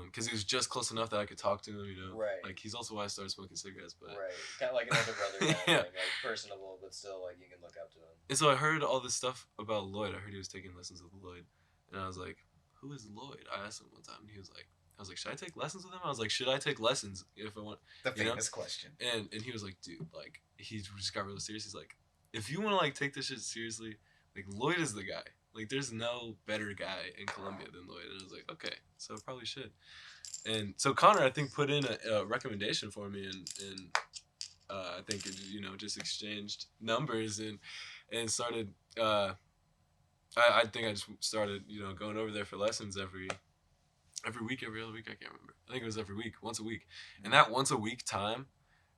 because he was just close enough that I could talk to him. Right. Like he's also why I started smoking cigarettes. But Right. Kind of like an older brother kind of Yeah. thing, like personable, but still like you can look up to him. and so I heard all this stuff about Lloyd. I heard he was taking lessons with Lloyd, and I was like, "Who is Lloyd?" I asked him one time, and he was like, "I was like, should I take lessons with him?" I was like, "Should I take lessons if I want?" The You know? famous question. And he was like, "Dude, like he just got really serious. He's like, if you want to like take this shit seriously, like Lloyd is the guy. Like there's no better guy in Columbia than Lloyd." And I was like, "Okay, so I probably should." And so Connor, I think, put in a recommendation for me, and I think it, just exchanged numbers and started. I think I just started going over there for lessons every week, every other week. I can't remember. I think it was every week, once a week, and that once a week time.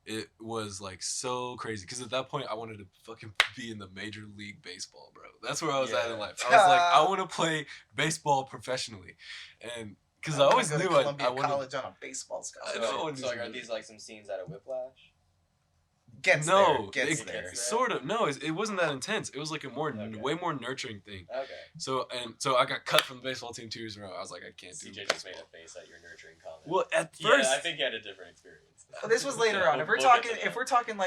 It was like so crazy because at that point I wanted to fucking be in the Major League Baseball, bro. That's where I was at in life. I was like, I want to play baseball professionally, and because I always knew I wanted. College on a baseball scholarship. I know. So like, are these like some scenes out of Whiplash? Gets No, there. Gets it- there. Sort of. No, it wasn't that intense. It was like a Okay. way more nurturing thing. Okay. So I got cut from the baseball team 2 years in a row. I was like, I can't do CJ baseball. just made a face at your nurturing comment. Well, at first, Yeah, I think he had a different experience. Well, this was later on. If we're We'll get to talking, that. if we're talking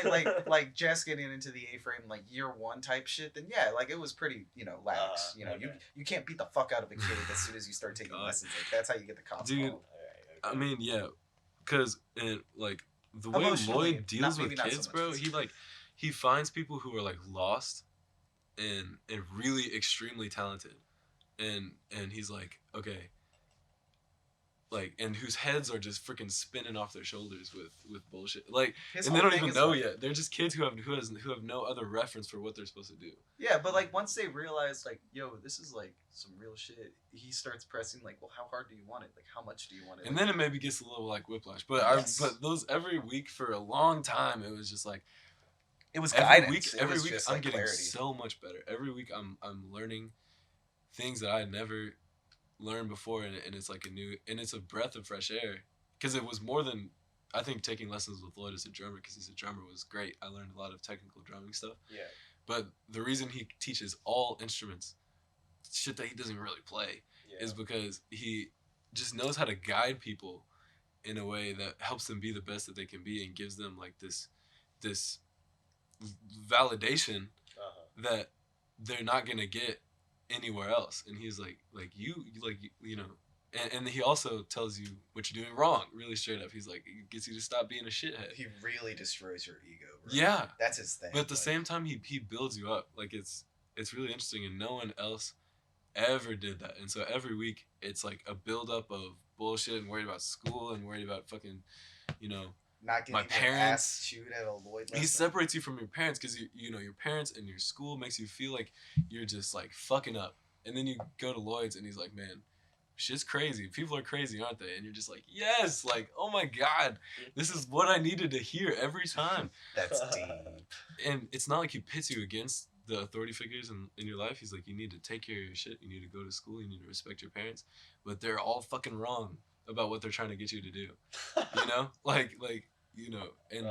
like just getting into the A-frame like year one type shit, then yeah, like it was pretty lax. Okay. You can't beat the fuck out of a kid as soon as you start taking God. lessons. Like that's how you get the cops Dude, called. I mean, yeah, because like the way Emotionally, Lloyd deals with maybe not so kids, much bro, physically. he finds people who are like lost and really extremely talented, and he's like, okay, like, and whose heads are just freaking spinning off their shoulders with bullshit, like, His and they whole don't thing even is, know like- yet. They're just kids who have no other reference for what they're supposed to do. Yeah, but like once they realize like, yo, this is like some real shit, he starts pressing like, well, how hard do you want it? Like, how much do you want it? And then it maybe gets a little like Whiplash, but Yes. but those every week for a long time, it was just like. it was Every guidance. week, It every was week, just, I'm like, getting clarity. so much better. Every week, I'm learning things that I had never learned before, and it's like it's a breath of fresh air. Because it was more than, I think, taking lessons with Lloyd as a drummer, because he's a drummer, was great. I learned a lot of technical drumming stuff. Yeah. But the reason he teaches all instruments, shit that he doesn't really play, Yeah. is because he just knows how to guide people in a way that helps them be the best that they can be, and gives them like this validation that they're not gonna get anywhere else. And he's like and he also tells you what you're doing wrong, really straight up. He's like, he gets you to stop being a shithead. He really destroys your ego, bro. Yeah. That's his thing. But at the like- same time, he builds you up. Like it's really interesting, and no one else ever did that. And so every week it's like a buildup of bullshit, and worried about school, and worried about fucking, not getting my your parents- ass chewed at a Lloyd he lesson. separates you from your parents, because your parents and your school makes you feel like you're just like fucking up. And then you go to Lloyd's and he's like, man, shit's crazy. People are crazy, aren't they? And you're just like, yes, like, oh my God, this is what I needed to hear every time. That's deep. And it's not like he pits you against the authority figures in your life. He's like, you need to take care of your shit. You need to go to school. You need to respect your parents. But they're all fucking wrong. about what they're trying to get you to do. You know, like you know, and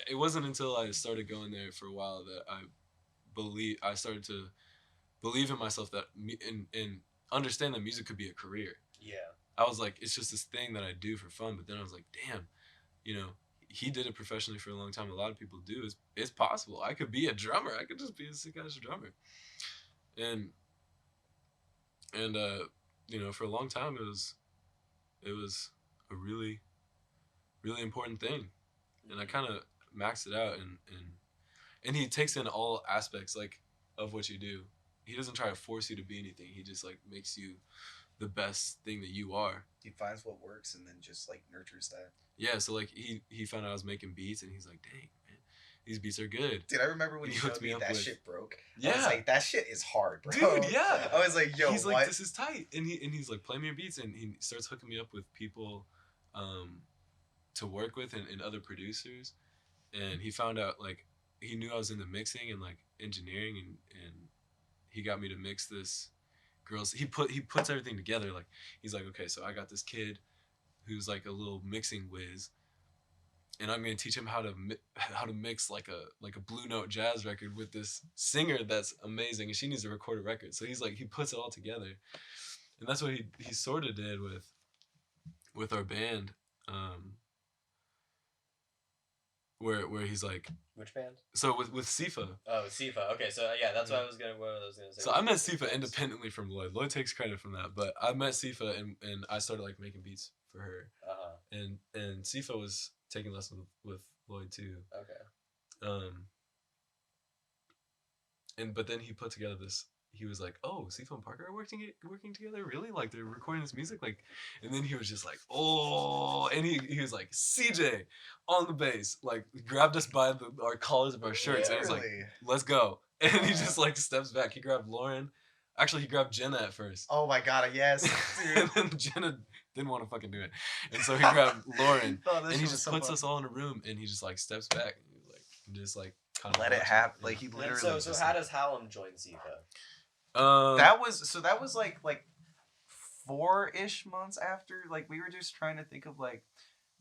it wasn't until I started going there for a while that I started to believe in myself that and understand that music could be a career. Yeah. I was like, it's just this thing that I do for fun. But then I was like, damn, you know, he did it professionally for a long time. A lot of people do. It's possible. I could be a drummer. I could just be a sick ass drummer. And you know, for a long time it was a really, really important thing. And I kind of maxed it out, and he takes in all aspects like of what you do. He doesn't try to force you to be anything. He just like makes you the best thing that you are. He finds what works and then just like nurtures that. Yeah, so like he found out I was making beats, and he's like, dang, man, these beats are good. Dude, I remember when He you hooked showed me me up that with- shit broke. Yeah. I was like, that shit is hard, bro. Dude, yeah. I was like, yo, he's what? like, this is tight, and he's like, play me your beats, and he starts hooking me up with people to work with and other producers. And he found out, like, he knew I was into mixing and like engineering, and he got me to mix this girls. He puts everything together. Like, he's like, okay, so I got this kid who's like a little mixing whiz, and I'm gonna teach him how to mix like a Blue Note jazz record with this singer that's amazing, and she needs to record a record. So he's like, he puts it all together, and that's what he sort of did with our band, where he's like, Which band? so with Sifa. Oh, Sifa. Okay, so yeah, that's what I was gonna say. So I met Sifa independently from Lloyd. Lloyd takes credit from that, but I met Sifa and I started like making beats for her. And Sifa was taking lessons with Lloyd too. Okay. But then he put together this. He was like, "Oh, Sifa and Parker are working together, really? Like they're recording this music, like." And then he was just like, "Oh," and he was like, "CJ on the bass," like grabbed us by our collars of our shirts, and was like, Really? "Let's go!" And he just like steps back. He grabbed Lauren. Actually, he grabbed Jenna at first. Oh my god, yes, dude. And then Jenna didn't want to fucking do it, and so he grabbed Lauren, Oh, that and he shit was just so puts fun. us all in a room, and he just like steps back, and he's like, just like kind of Let it happen. Like he literally. So just, how like- does Hallam join Sifa? that was like 4-ish months after, like we were just trying to think of like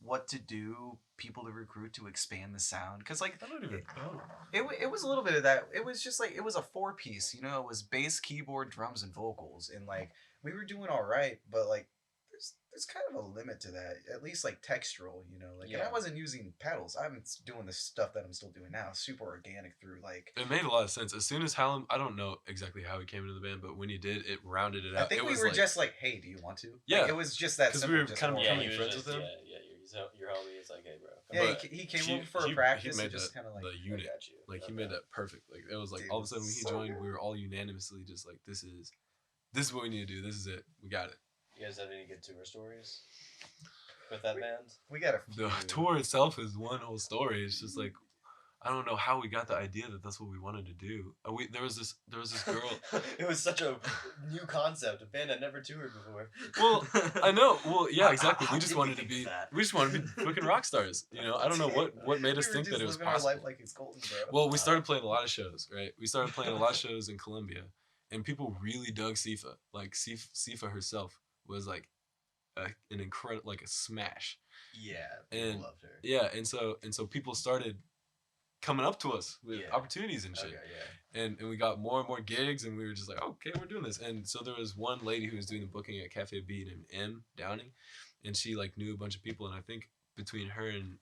what to do, people to recruit to expand the sound, because like I don't even know. it was a little bit of that. It was just like it was a 4-piece, you know. It was bass, keyboard, drums, and vocals, and like we were doing all right, but like there's kind of a limit to that, at least like textural, you know. Like, and I wasn't using pedals. I'm doing the stuff that I'm still doing now, super organic through like. It made a lot of sense. As soon as Hallam, I don't know exactly how he came into the band, but when he did, it rounded it out. I think it we was were like, just like, hey, do you want to? Yeah. Like, it was just that 'Cause simple. we were just kind of all Yeah, becoming right. he was friends just, with him. Yeah, your homie is like, hey, bro. Yeah, But he came over for a practice and just kind of like. the I unit. got you. Like he Okay. made that perfect. Like it was like Dude, all of a sudden when he so joined, good. we were all unanimously just like, this is what we need to do. This is it. We got it. You guys have any good tour stories with that band? We got a few. The tour itself is one whole story. It's just like, I don't know how we got the idea that that's what we wanted to do. There was this girl. It was such a new concept. A band I'd never toured before. Well, I know. Well, yeah, How- exactly. how We just did we wanted to think be. of that? We just wanted to be fucking rock stars. You know, I don't know what made us We were think just that it was living our possible. life like it's golden, bro. Well, we started playing a lot of shows, right? We started playing a lot of shows in Colombia, and people really dug Sifa. Like Sifa herself was like an incredible, like a smash. Yeah, And- people loved her. Yeah, and so people started coming up to us with Yeah. opportunities and shit. Okay, yeah. And we got more and more gigs, and we were just like, okay, we're doing this. And so there was one lady who was doing the booking at Cafe B named M Downing, and she like knew a bunch of people. And I think between her and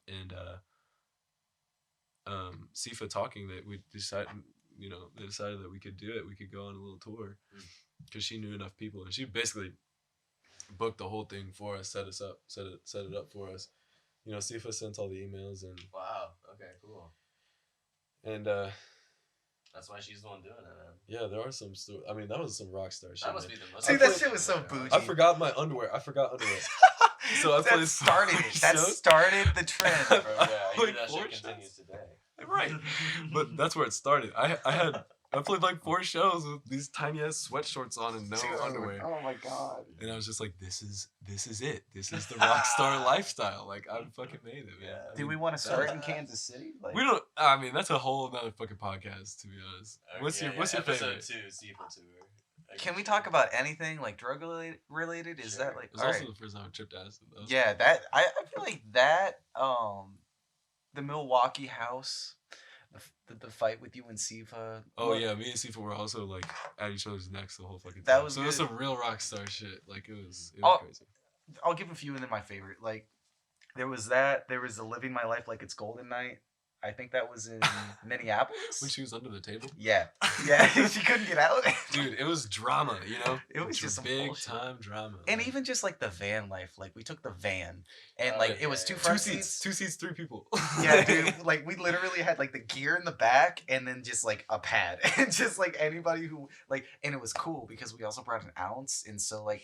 Sifa talking, that we decided, you know, they decided that we could do it. We could go on a little tour because she knew enough people, and she basically booked the whole thing for us, set it up for us. You know, Sifa sent all the emails Wow. Okay, cool. and That's why she's the one doing it, man. yeah, there are some I mean, that was some rock star shit. That must man. be the most. Dude, that shit was so bougie. I forgot my underwear. I forgot underwear. So I that played started four it. That shows. started the trend, Bro, bro. yeah, Like that four shit shows. continues today. Right, but that's where it started. I played like 4 shows with these tiny ass sweat shorts on and no Dude, underwear, Oh my god. and I was just like, this is it. This is the rock star lifestyle. Like I fucking made it, man. I Do mean, we want to start in Kansas City? Like, We don't. I mean, that's a whole other fucking podcast, to be honest. Okay, What's your episode favorite? 2, Sifa tour. Can we talk about anything like drug related? Is that like It was all also right? the first time I tripped acid. That was Yeah, that I feel like that the Milwaukee house, the fight with you and Sifa. Oh yeah, me and Sifa were also like at each other's necks the whole fucking time. That was so it was good. some real rock star shit. Like it was Oh, crazy. I'll give a few and then my favorite. Like there was that. There was the Living My Life Like It's Golden night. I think that was in Minneapolis. When she was under the table. Yeah, yeah, she couldn't get out. Dude, it was drama, you know. It was just some big bullshit. time drama. And like, even just like the van life, like we took the van, and Oh, like yeah, it was yeah, two yeah. front two seats, 3 people. Yeah, dude. Like we literally had like the gear in the back, and then just like a pad, and just like anybody who like, and it was cool because we also brought an ounce, and so like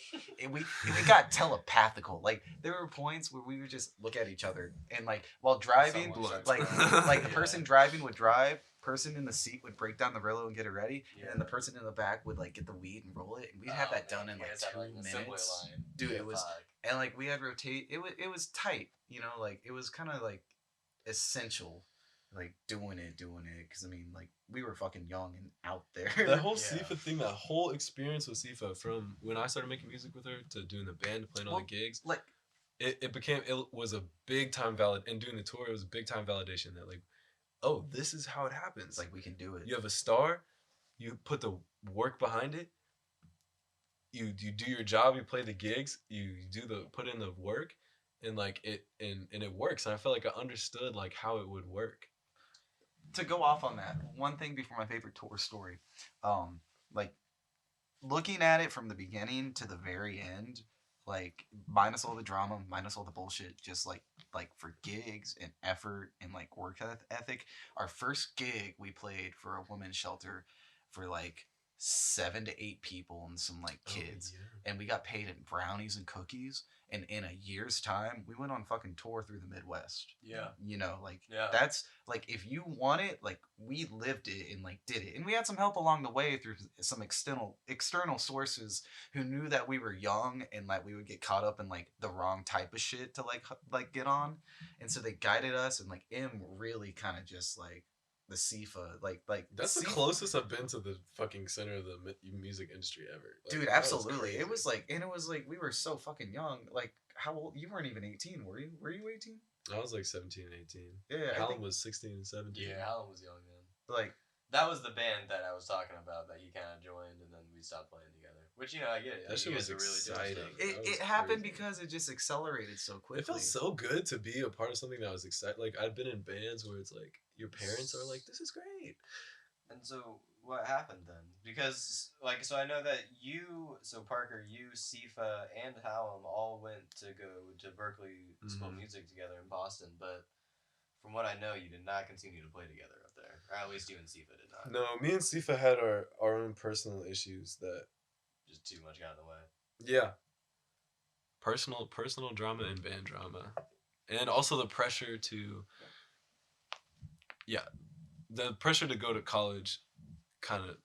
we got telepathical. Like there were points where we would just look at each other, and like while driving, Someone Blood. like the Yeah. person driving would drive, person in the seat would break down the Rillo and get it ready, Yeah. and then the person in the back would like get the weed and roll it, and we'd have that done in like 2 minutes. Dude, it was, and like we had rotate. It was tight, you know. Like it was kind of like essential, like doing it, because I mean, like we were fucking young and out there. That whole Yeah. Sifa thing, that whole experience with Sifa, from when I started making music with her to doing the band, playing all Well, the gigs, like it was a big time and doing the tour, it was a big time validation that like, oh, this is how it happens. it's like we can do it. You have a star, you put the work behind it, you do your job, you play the gigs, you put in the work, and like it works. And I felt like I understood like how it would work. To go off on that, one thing before my favorite tour story, like looking at it from the beginning to the very end, like minus all the drama, minus all the bullshit, just like for gigs and effort and like work ethic. Our first gig we played for a women's shelter for like 7 to 8 people and some like kids, and we got paid in brownies and cookies. And in a year's time, we went on fucking tour through the Midwest. Yeah. You know, like Yeah. that's like if you want it, like we lived it and like did it, and we had some help along the way through some external sources who knew that we were young and like we would get caught up in like the wrong type of shit to like get on, and so they guided us, and like M really kind of just like the Sifa like That's the Sifa- closest I've been to the fucking center of the music industry ever. Like, Dude, that was absolutely. crazy. It was like, and it was like we were so fucking young. Like, how old? You weren't even 18, were you? Were you 18? I was like 17 and 18. Yeah, I Callum think, was 16 and 17. Yeah, Alan was young then. like That was the band that I was talking about that he kind of joined, and then we stopped playing together. Which, you know, I get it. That You shit guys was are really doing exciting. stuff. That was it happened crazy. because it just accelerated so quickly. It felt so good to be a part of something that was exciting. Like, I'd been in bands where it's like, your parents are like, this is great. And so, what happened then? Because, like, so I know that you, so Parker, you, Sifa, and Hallam all went to go to Berkeley School of Mhm. Music together in Boston, but from what I know, you did not continue to play together up there. Or at least you and Sifa did not. No, me and Sifa had our own personal issues that, Just too much got in the way. yeah. Personal drama and band drama. And also the pressure to, the pressure to go to college kind of,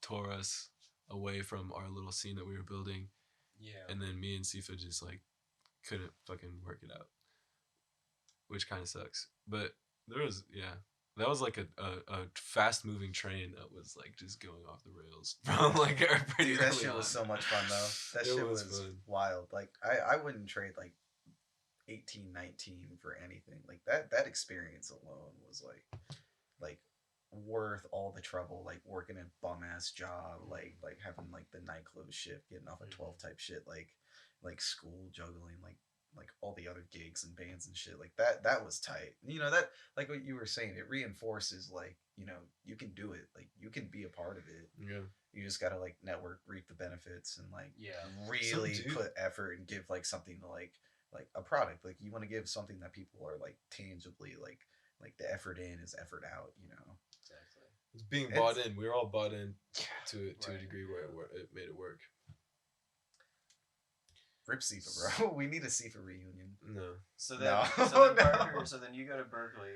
tore us away from our little scene that we were building. Yeah. And then me and Sifa just like couldn't fucking work it out, which kind of sucks. But there was, that was like a fast moving train that was like just going off the rails from like pretty Dude, that early shit on. was so much fun though. That It shit was was fun. wild. Like I wouldn't trade like 18, 19 for anything. Like that experience alone was like worth all the trouble, like working a bum ass job, like having like the nightclub shift, getting off at 12 type shit, like school juggling, like all the other gigs and bands and shit. Like that was tight. You know, that like what you were saying, it reinforces like, you can do it. Like you can be a part of it. Yeah. You just gotta like network, reap the benefits, and like Yeah. really Some dude- put effort and give like something to like a product. Like you want to give something that people are like tangibly like the effort in is effort out. Exactly. It's being It's- bought in. We were all bought in to a Right. degree where it made it work. Rip Sifa, bro. We need a Sifa reunion. No. So then, No. so then No. Parker, so then you go to Berkeley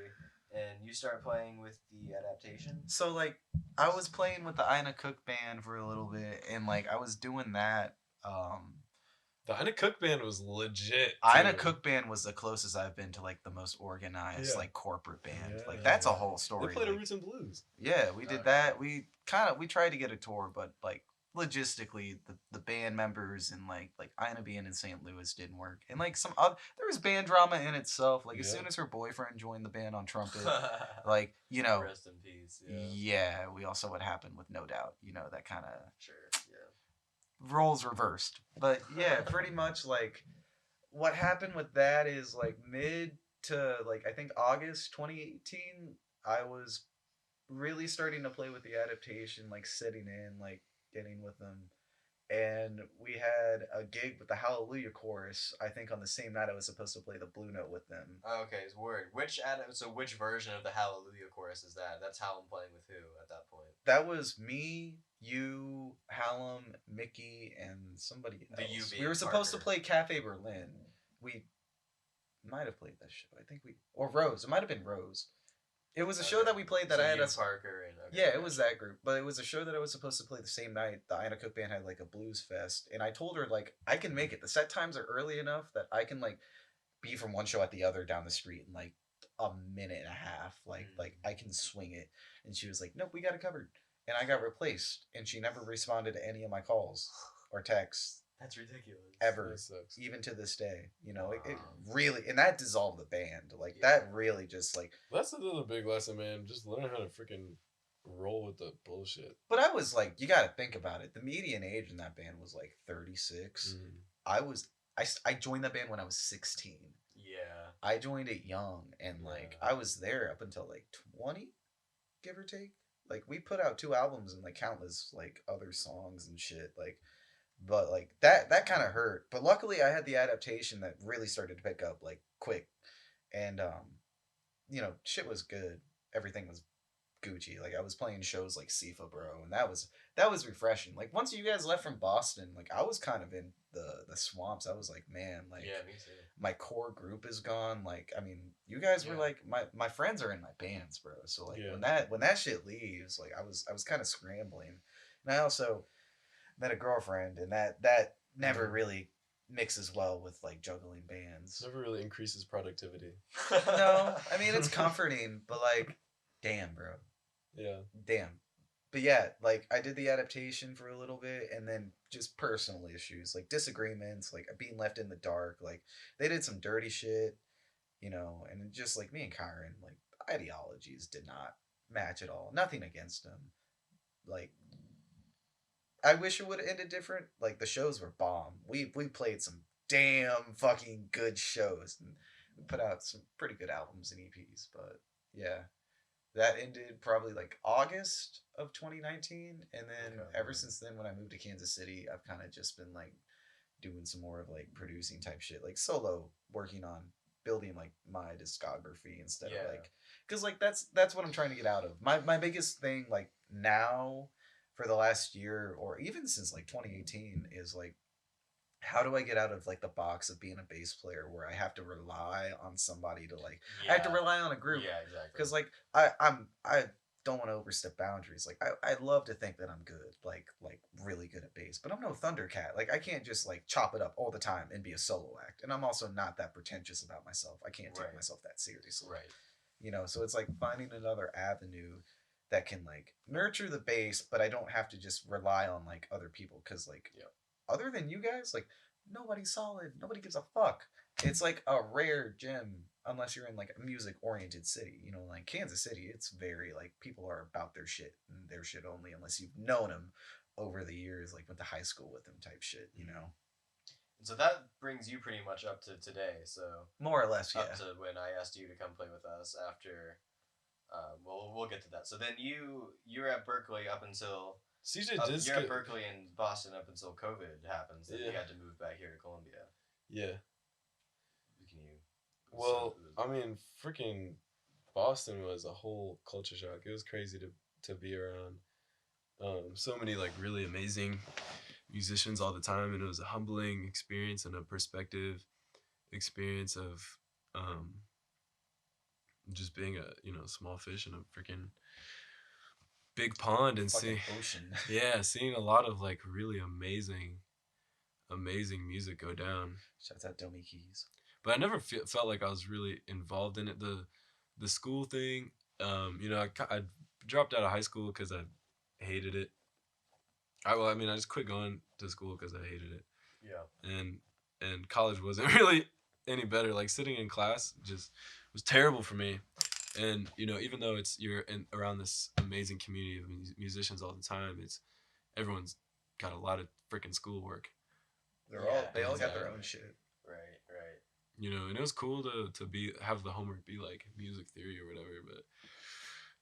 and you start playing with the adaptation. So like I was playing with the Ina Cook band for a little bit, and like I was doing that The Ina Cook band was legit. Ina too. Cook band was the closest I've been to like the most organized Yeah. like corporate band. Yeah. Like that's a whole story. They played like, a Roots and Blues. Yeah, we did that. We tried to get a tour, but like logistically, the band members and like Ina being in St. Louis didn't work, and like some other there was band drama in itself. Like as Yeah. soon as her boyfriend joined the band on trumpet, like Rest in peace. yeah, we also what happened with No Doubt. That kind of Sure. Yeah. roles reversed. But yeah, pretty much like what happened with that is like mid to like I think August 2018, I was really starting to play with the adaptation, like sitting in, like getting with them. And we had a gig with the Hallelujah Chorus, I think on the same night I was supposed to play the Blue Note with them. Oh, okay, it's word. Which version of the Hallelujah chorus is that? That's Hallam playing with who at that point? That was me, you, Hallam, Mickey, and somebody else. The you being We were supposed Parker. to play Cafe Berlin. We might have played that show. I think or Rose. It might have been Rose. It was a show that we played that So I had you, a Parker and okay, yeah, it gotcha. was that group, but it was a show that I was supposed to play the same night. The Ina Cook band had like a blues fest, and I told her like I can make it. The set times are early enough that I can like be from one show at the other down the street in like a minute and a half. Like I can swing it. And she was like, "Nope, we got it covered." And I got replaced, and she never responded to any of my calls or texts That's ridiculous. ever, That sucks. even to this day. It Wow. really, and that dissolved the band. Like Yeah. that really just like. That's another big lesson, man. Just learn how to freaking roll with the bullshit. But I was like, you got to think about it. The median age in that band was like 36. I joined that band when I was 16. Yeah. I joined it young, and like Yeah. I was there up until like 20, give or take. Like we put out 2 albums and like countless like other songs and shit. Like, but like that kind of hurt. But luckily, I had the adaptation that really started to pick up like quick, and shit was good. Everything was Gucci. Like I was playing shows like SIFA, bro, and that was refreshing. Like once you guys left from Boston, like I was kind of in the swamps. I was like, man, like Yeah, me too. my core group is gone. Like I mean, you guys were Yeah. like my friends are in my bands, bro. So like Yeah. when that shit leaves, like I was kind of scrambling, and I also met a girlfriend, and that never really mixes well with like juggling bands. Never really increases productivity. No, I mean it's comforting, but like, damn, bro. Yeah. Damn. But yeah, like I did the adaptation for a little bit, and then just personal issues, like disagreements, like being left in the dark. Like they did some dirty shit, and just like me and Kyron, like ideologies did not match at all. Nothing against them. Like I wish it would have ended different. Like the shows were bomb. We played some damn fucking good shows, and we put out some pretty good albums and EPs. But yeah, that ended probably like August of 2019, and then Okay. ever since then, when I moved to Kansas City, I've kind of just been like doing some more of like producing type shit, like solo, working on building like my discography instead of Yeah. like, because like that's what I'm trying to get out of. My biggest thing like now for the last year or even since like 2018 is like, how do I get out of like the box of being a bass player where I have to rely on somebody to like I have to rely on a group. Yeah, exactly. Because like I don't want to overstep boundaries. Like I love to think that I'm good, like really good at bass, but I'm no Thundercat. Like I can't just like chop it up all the time and be a solo act. And I'm also not that pretentious about myself. I can't take Right. myself that seriously. Right. So it's like finding another avenue that can like nurture the bass, but I don't have to just rely on like other people because like Yeah. other than you guys, like nobody's solid. Nobody gives a fuck. It's like a rare gem unless you're in like a music oriented city. Like Kansas City, it's very like people are about their shit and their shit only unless you've known them over the years, like went to high school with them type shit. So that brings you pretty much up to today. So More or less, yeah. up to when I asked you to come play with us after. We'll get to that. So then you're at Berkeley up until CJ did you're at Berkeley and Boston up until COVID happens. Then you Yeah. had to move back here to Columbia. Yeah. Can you? Well, I mean, freaking Boston was a whole culture shock. It was crazy to be around. So many like really amazing musicians all the time, and it was a humbling experience and a perspective experience of just being a small fish in a freaking big pond and Fucking seeing ocean. seeing a lot of like really amazing amazing music go down. Shouts out Domi Keys. But I never felt like I was really involved in it. The school thing, I dropped out of high school because I hated it. I just quit going to school because I hated it. Yeah. And college wasn't really any better. Like sitting in class just was terrible for me. And even though you're around this amazing community of musicians all the time, everyone's got a lot of freaking schoolwork. They all got their own shit. Right. And it was cool to have the homework be like music theory or whatever.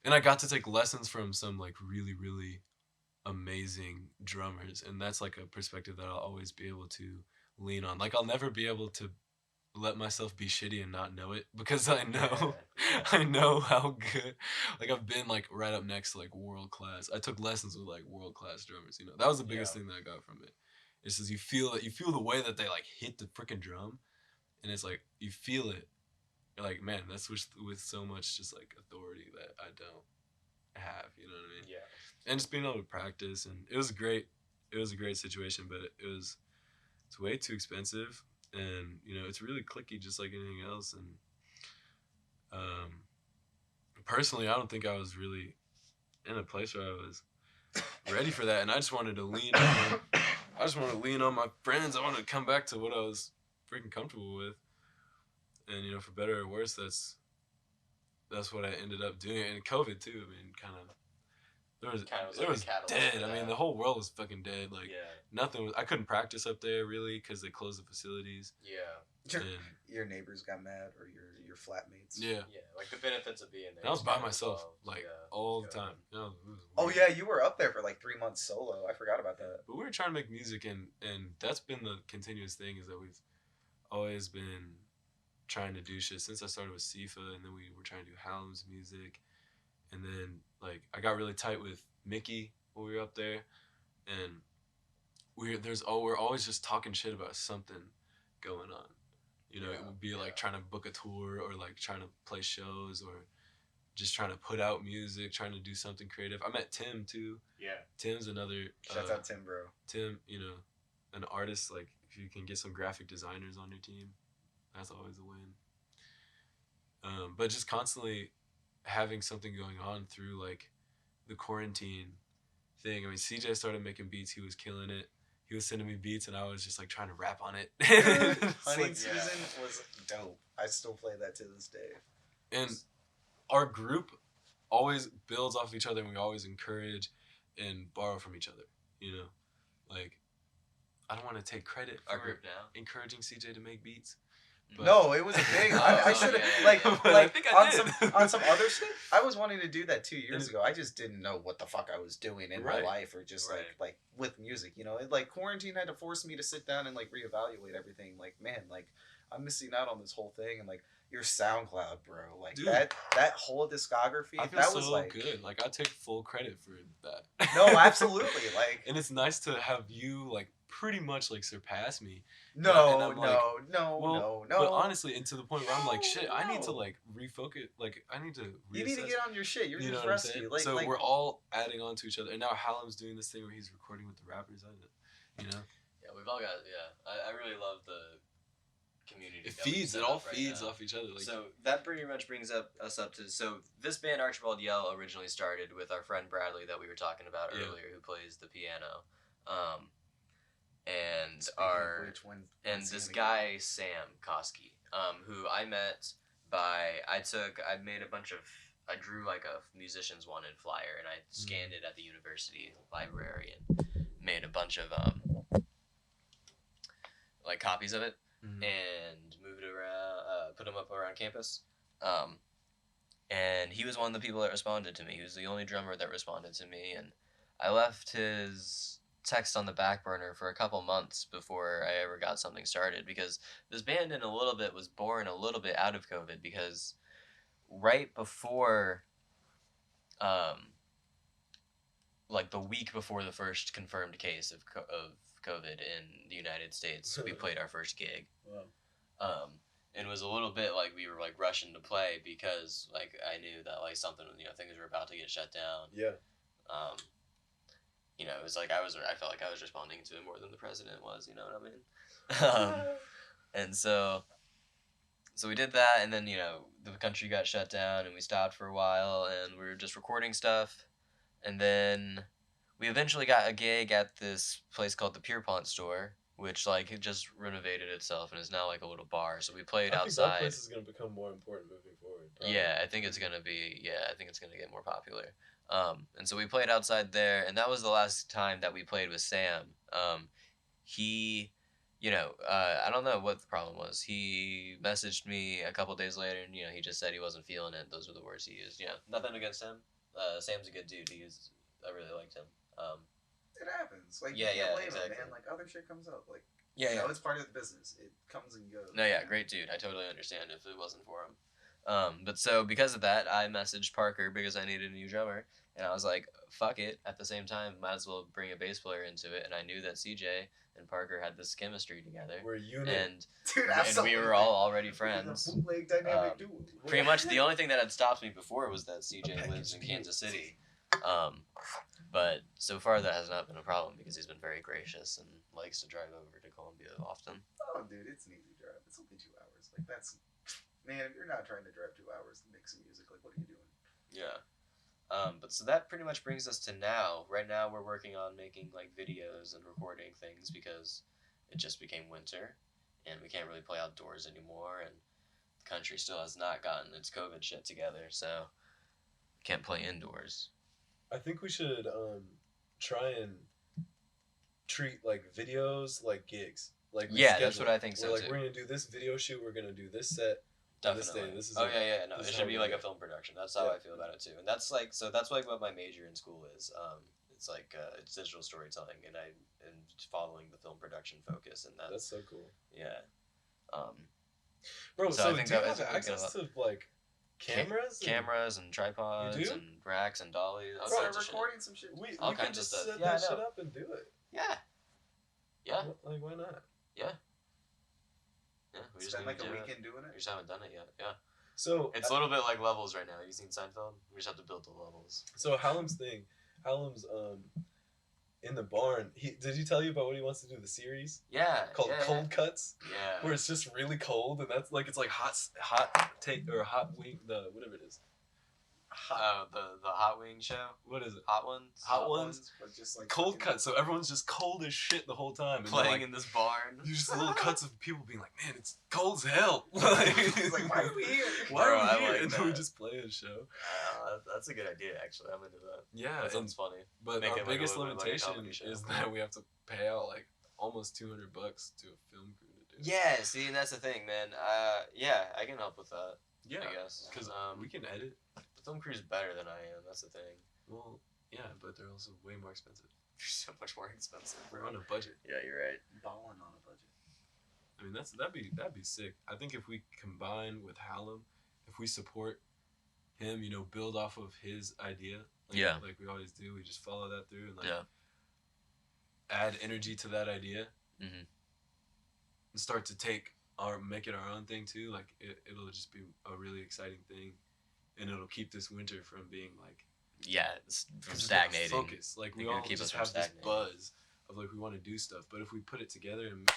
And I got to take lessons from some like really, really amazing drummers, and that's like a perspective that I'll always be able to lean on. Like I'll never be able to let myself be shitty and not know it, because I know I know how good, like I've been like right up next to like world class. I took lessons with like world class drummers. That was the biggest thing that I got from it. It's just you feel the way that they like hit the freaking drum, and it's like you feel it. You're like, man, that's with so much just like authority that I don't have. You know what I mean? Yeah. And just being able to practice, and it was great. It was a great situation, but it's way too expensive, and it's really cliquey, just like anything else. And personally, I don't think I was really in a place where I was ready for that, and I just wanted to lean on my friends. I wanted to come back to what I was freaking comfortable with, and for better or worse, that's what I ended up doing. And COVID too. I mean, kind of. There was dead. I mean, the whole world was fucking dead. Like nothing was. I couldn't practice up there really because they closed the facilities. Yeah. Your neighbors got mad, or your flatmates. Yeah. Yeah, like the benefits of being there. And I was by myself, all the time. Oh yeah, you were up there for like 3 months solo. I forgot about that. But we were trying to make music, and that's been the continuous thing, is that we've always been trying to do shit since I started with SIFA, and then we were trying to do Hallam's music. And then, like, I got really tight with Mickey when we were up there, and we're always just talking shit about something going on. It would be like trying to book a tour, or like trying to play shows, or just trying to put out music, trying to do something creative. I met Tim too. Yeah. Tim's another. Shouts out Tim, bro. Tim, an artist. Like, if you can get some graphic designers on your team, that's always a win. But just constantly having something going on through like the quarantine thing. I mean, CJ started making beats. He was killing it. He was sending me beats, and I was just like trying to rap on it. Hunting Season was dope. I still play that to this day. And our group always builds off each other, and we always encourage and borrow from each other. Like, I don't want to take credit for our group now encouraging CJ to make beats. But no, it was a big. I should have I think I did. on some other shit. I was wanting to do that 2 years ago. I just didn't know what the fuck I was doing in my life, or just like with music. Like quarantine had to force me to sit down and like reevaluate everything. Like, man, like I'm missing out on this whole thing, and like your SoundCloud, bro. Like, dude, that whole discography. I feel that so was like good. Like, I take full credit for that. No, absolutely. Like, and it's nice to have you like pretty much like surpass me. No. But honestly, and to the point where I'm like, shit, I need to like refocus. Like, I need to reassess. You need to get on your shit. You're just rusty. Like, so we're all adding on to each other. And now Hallam's doing this thing where he's recording with the rappers. Yeah, we've all got. Yeah, I really love the community. It all feeds off each other. Like, so that pretty much brings us up to. So this band Archibald Yell originally started with our friend Bradley that we were talking about earlier, who plays the piano. And this guy Sam Koski, who I met I drew like a musicians wanted flyer, and I scanned it at the university library and made a bunch of like copies of it, and moved it around, put them up around campus. And he was one of the people that responded to me. He was the only drummer that responded to me, and I left his text on the back burner for a couple months before I ever got something started, because this band in a little bit was born a little bit out of COVID, because right before like the week before the first confirmed case of COVID in the United States, we played our first gig. Wow. And it was a little bit like we were like rushing to play, because like I knew that like something, things were about to get shut down. Yeah. you know, it was like I felt like I was responding to it more than the president was. You know what I mean? And so we did that, and then, you know, the country got shut down, and we stopped for a while, and we were just recording stuff, and then we eventually got a gig at this place called the Pierpont Store, which, like, it just renovated itself and is now like a little bar. So we played I think outside. that place is gonna become more important moving forward. Probably. Yeah, I think it's gonna be. Yeah, I think it's gonna get more popular. And so we played outside there, and that was the last time that we played with Sam. He, you know, I don't know what the problem was. He messaged me a couple days later, and, you know, he just said he wasn't feeling it. Those were the words he used. Yeah, nothing against him. Sam's a good dude. I really liked him. It happens. Like, Yeah, you can't yeah, blame exactly. it, man. Like, other shit comes up. Like, Yeah, you yeah. know, it's part of the business. It comes and goes. No, yeah, great dude. I totally understand if it wasn't for him. But so because of that, I messaged Parker because I needed a new drummer, and I was like, "Fuck it." At the same time, might as well bring a bass player into it, and I knew that CJ and Parker had this chemistry together, We're a unit. and Dude, and absolutely. we were all already It's friends. a bootleg dynamic Um, duo. Pretty much the only thing that had stopped me before was that CJ package lives in deal. Kansas City. But so far that has not been a problem because he's been very gracious and likes to drive over to Columbia often. Oh, dude, it's an easy drive. It's only 2 hours. Like, that's... Man, if you're not trying to drive 2 hours to make some music, like, what are you doing? Yeah. But so that pretty much brings us to now. Right now we're working on making like videos and recording things because it just became winter and we can't really play outdoors anymore, and the country still has not gotten its COVID shit together, so can't play indoors. I think we should try and treat like videos like gigs. Like we Yeah, that's schedule what it. I think so, We're like, too. we're gonna do this video shoot. We're gonna do this set. on this Definitely. day. This is oh a- yeah, no, this it is should how be we like do a it. film production. That's how Yeah. I feel about it too, and that's like what my major in school is. It's like it's digital storytelling, and following the film production focus, and That's so cool, yeah. bro. So So, I think do you that have is a good access to like cameras? and- cameras and tripods You do? and racks and dollies. All Bro, kinds of shit. recording some shit. We All can kinds of just stuff. set Yeah, I that shit know. up and do it. Yeah. Yeah. Like why not? Yeah. We just Spend like need a to do it. weekend doing We it. just haven't done it yet. Yeah. So It's a little bit like levels right now. You seen Seinfeld? We just have to build the levels. So Hallam's in the barn. Did he tell you about what he wants to do? The series Yeah. called yeah, Cold Cuts, Yeah. where it's just really cold, and that's like it's like hot take or hot wing, the whatever it is. The hot wing show. What is it? Hot ones. Hot ones. But just like Cold fucking- cuts. So everyone's just cold as shit the whole time. And they're Playing like, in this barn. there's just little cuts of people being like, man, it's cold as hell. He's like, why are we here? Why Bro, are I we here? like And then we that. just play a show. That's a good idea, actually. I'm into that. Yeah, That and, sounds funny. but Make our it like a biggest little bit like a limitation comedy show. is that we have to pay out like almost $200 to a film crew to do. Yeah, see, and that's the thing, man. Yeah, I can help with that. Yeah, I guess. because we can edit. The film crew's better than I am. That's the thing. Well, yeah, but they're also way more expensive. They're so much more expensive. We're on a budget. Yeah, you're right. Balling on a budget. I mean, that'd be sick. I think if we combine with Hallam, if we support him, build off of his idea, like we always do, we just follow that through and add energy to that idea, Mhm. and start to make it our own thing too. Like it'll just be a really exciting thing, and it'll keep this winter from being like Yeah, it's from 'cause it's not stagnating. focused. Like we You're gonna all keep just us from have this stagnating. buzz of like we want to do stuff, but if we put it together and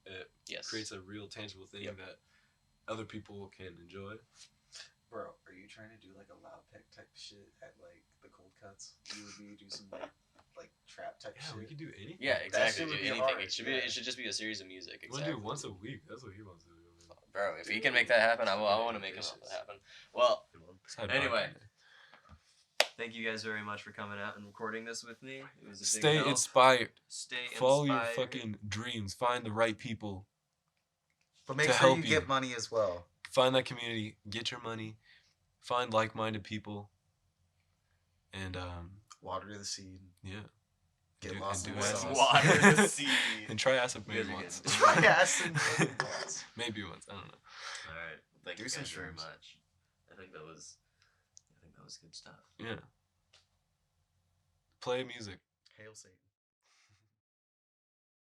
it Yes. creates a real tangible thing Yep. that other people can enjoy. Bro, are you trying to do like a loud peck type shit at like the cold cuts? You would be do some like trap type Yeah, shit. we could do anything. Yeah, exactly. shit would dude. be Anything. hard, It should yeah. be. It should just be a series of music. We want Exactly. to do once a week. That's what he wants to do. Bro, if he can make that happen, I want to make it Ambitious. happen. Well, Side Anyway. podcast. thank you guys very much for coming out and recording this with me. It was a big Stay help. inspired. Stay Follow your inspired. fucking dreams. Find the right people. But make to sure help you you. get money as well. Find that community. Get your money. Find like-minded people. And Water the seed. yeah. Get Do- lost and in do the acid. sauce. Water the seed. And try acid You guys maybe are once. good. Try acid maybe once. Maybe once. I don't know. All right. Thank Do you some guys very shrooms. much. I think that was good stuff. Yeah. Play music. Hail Satan.